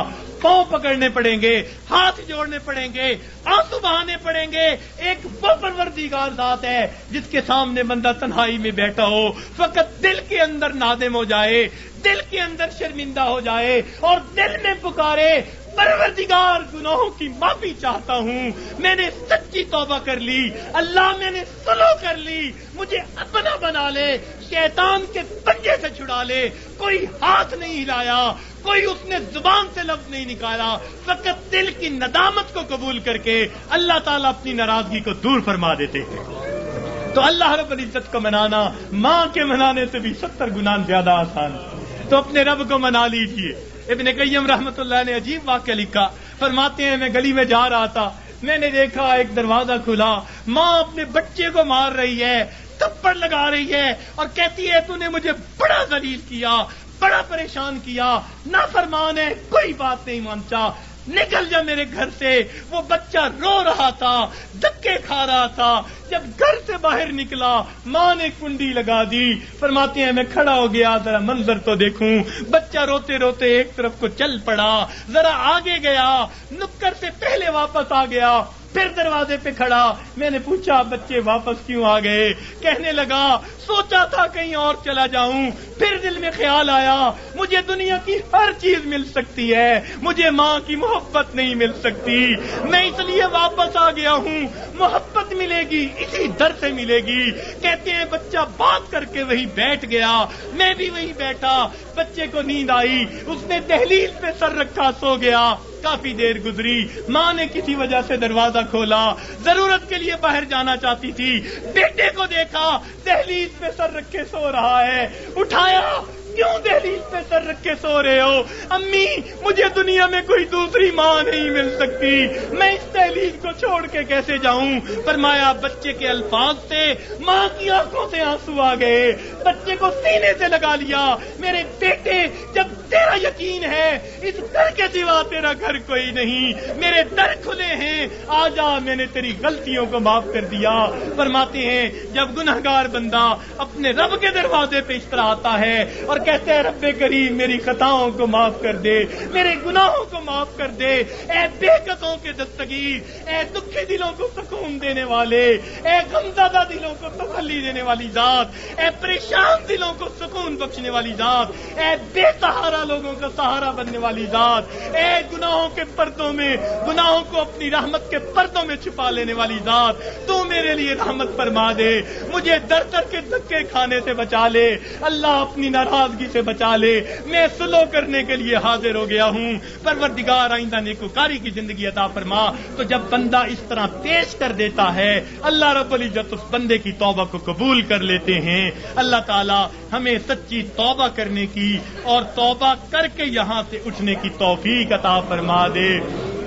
پاؤں پکڑنے پڑیں گے، ہاتھ جوڑنے پڑیں گے، آنسو بہانے پڑیں گے۔ ایک وہ پروردگار ذات ہے جس کے سامنے بندہ تنہائی میں بیٹھا ہو، فقط دل کے اندر نادم ہو جائے، دل کے اندر شرمندہ ہو جائے اور دل میں پکارے پروردگار گناہوں کی معافی چاہتا ہوں، میں نے سچی توبہ کر لی، اللہ میں نے سلو کر لی، مجھے اپنا بنا لے، شیطان کے پنجے سے چھڑا لے۔ کوئی ہاتھ نہیں ہلایا، کوئی اس نے زبان سے لفظ نہیں نکالا، فقط دل کی ندامت کو قبول کر کے اللہ تعالیٰ اپنی ناراضگی کو دور فرما دیتے ہیں۔ تو اللہ رب العزت کو منانا ماں کے منانے سے بھی 70 گنا زیادہ آسان ہے۔ تو اپنے رب کو منا لیجئے۔ ابن قیم رحمت اللہ نے عجیب واقعہ لکھا، فرماتے ہیں میں گلی میں جا رہا تھا، میں نے دیکھا ایک دروازہ کھلا، ماں اپنے بچے کو مار رہی ہے، تھپڑ لگا رہی ہے اور کہتی ہے تو نے مجھے بڑا ذلیل کیا، بڑا پریشان کیا، نافرمان ہے، کوئی بات نہیں مانتا، نکل جا میرے گھر سے۔ وہ بچہ رو رہا تھا، دھکے کھا رہا تھا، جب گھر سے باہر نکلا ماں نے کنڈی لگا دی۔ فرماتے ہیں میں کھڑا ہو گیا ذرا منظر تو دیکھوں، بچہ روتے روتے ایک طرف کو چل پڑا، ذرا آگے گیا، نکر سے پہلے واپس آ گیا، پھر دروازے پہ کھڑا، میں نے پوچھا بچے واپس کیوں آ گئے؟ کہنے لگا سوچا تھا کہیں اور چلا جاؤں، پھر دل میں خیال آیا مجھے دنیا کی ہر چیز مل سکتی ہے، مجھے ماں کی محبت نہیں مل سکتی، میں اس لیے واپس آ گیا ہوں، محبت ملے گی اسی در سے ملے گی۔ کہتے ہیں بچہ بات کر کے وہی بیٹھ گیا، میں بھی وہی بیٹھا، بچے کو نیند آئی، اس نے دہلیز پہ سر رکھا سو گیا۔ کافی دیر گزری، ماں نے کسی وجہ سے دروازہ کھولا، ضرورت کے لیے باہر جانا چاہتی تھی، بیٹے کو دیکھا دہلیز پہ سر رکھے سو رہا ہے، اٹھایا، کیوں دہلیز پہ سر رکھ کے سو رہے ہو؟ امی مجھے دنیا میں کوئی دوسری ماں نہیں مل سکتی، میں اس دہلیز کو چھوڑ کے کیسے جاؤں؟ فرمایا بچے کے الفاظ سے ماں کی آنکھوں سے آنسو آ گئے، بچے کو سینے سے لگا لیا، میرے بیٹے جب تیرا یقین ہے اس گھر کے سوا تیرا گھر کوئی نہیں، میرے در کھلے ہیں، آ جا، میں نے تیری غلطیوں کو معاف کر دیا۔ فرماتے ہیں جب گنہگار بندہ اپنے رب کے دروازے پہ اس طرح آتا ہے اور کہتے ہیں رب کریم میری خطاؤں کو معاف کر دے، میرے گناہوں کو معاف کر دے، اے بے کسوں کے دستگیر، اے دکھی دلوں کو سکون دینے والے، اے غمزدہ دلوں کو تسلی دینے والی ذات، اے پریشان دلوں کو سکون بخشنے والی ذات، اے بے سہارا لوگوں کا سہارا بننے والی ذات، اے گناہوں کے پردوں میں گناہوں کو اپنی رحمت کے پردوں میں چھپا لینے والی ذات، تو میرے لیے رحمت فرما دے، مجھے در در کے دھکے کھانے سے بچا لے، اللہ اپنی ناراضگی سے بچا لے، میں سلو کرنے کے لیے حاضر ہو گیا ہوں، پروردگار آئندہ نیکوکاری کی زندگی عطا فرما۔ تو جب بندہ اس طرح پیش کر دیتا ہے اللہ رب العزت اس بندے کی توبہ کو قبول کر لیتے ہیں۔ اللہ تعالی ہمیں سچی توبہ کرنے کی اور توبہ کر کے یہاں سے اٹھنے کی توفیق عطا فرما دے۔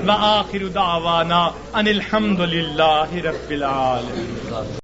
وآخر دعوانا ان الحمد للہ رب العالمین۔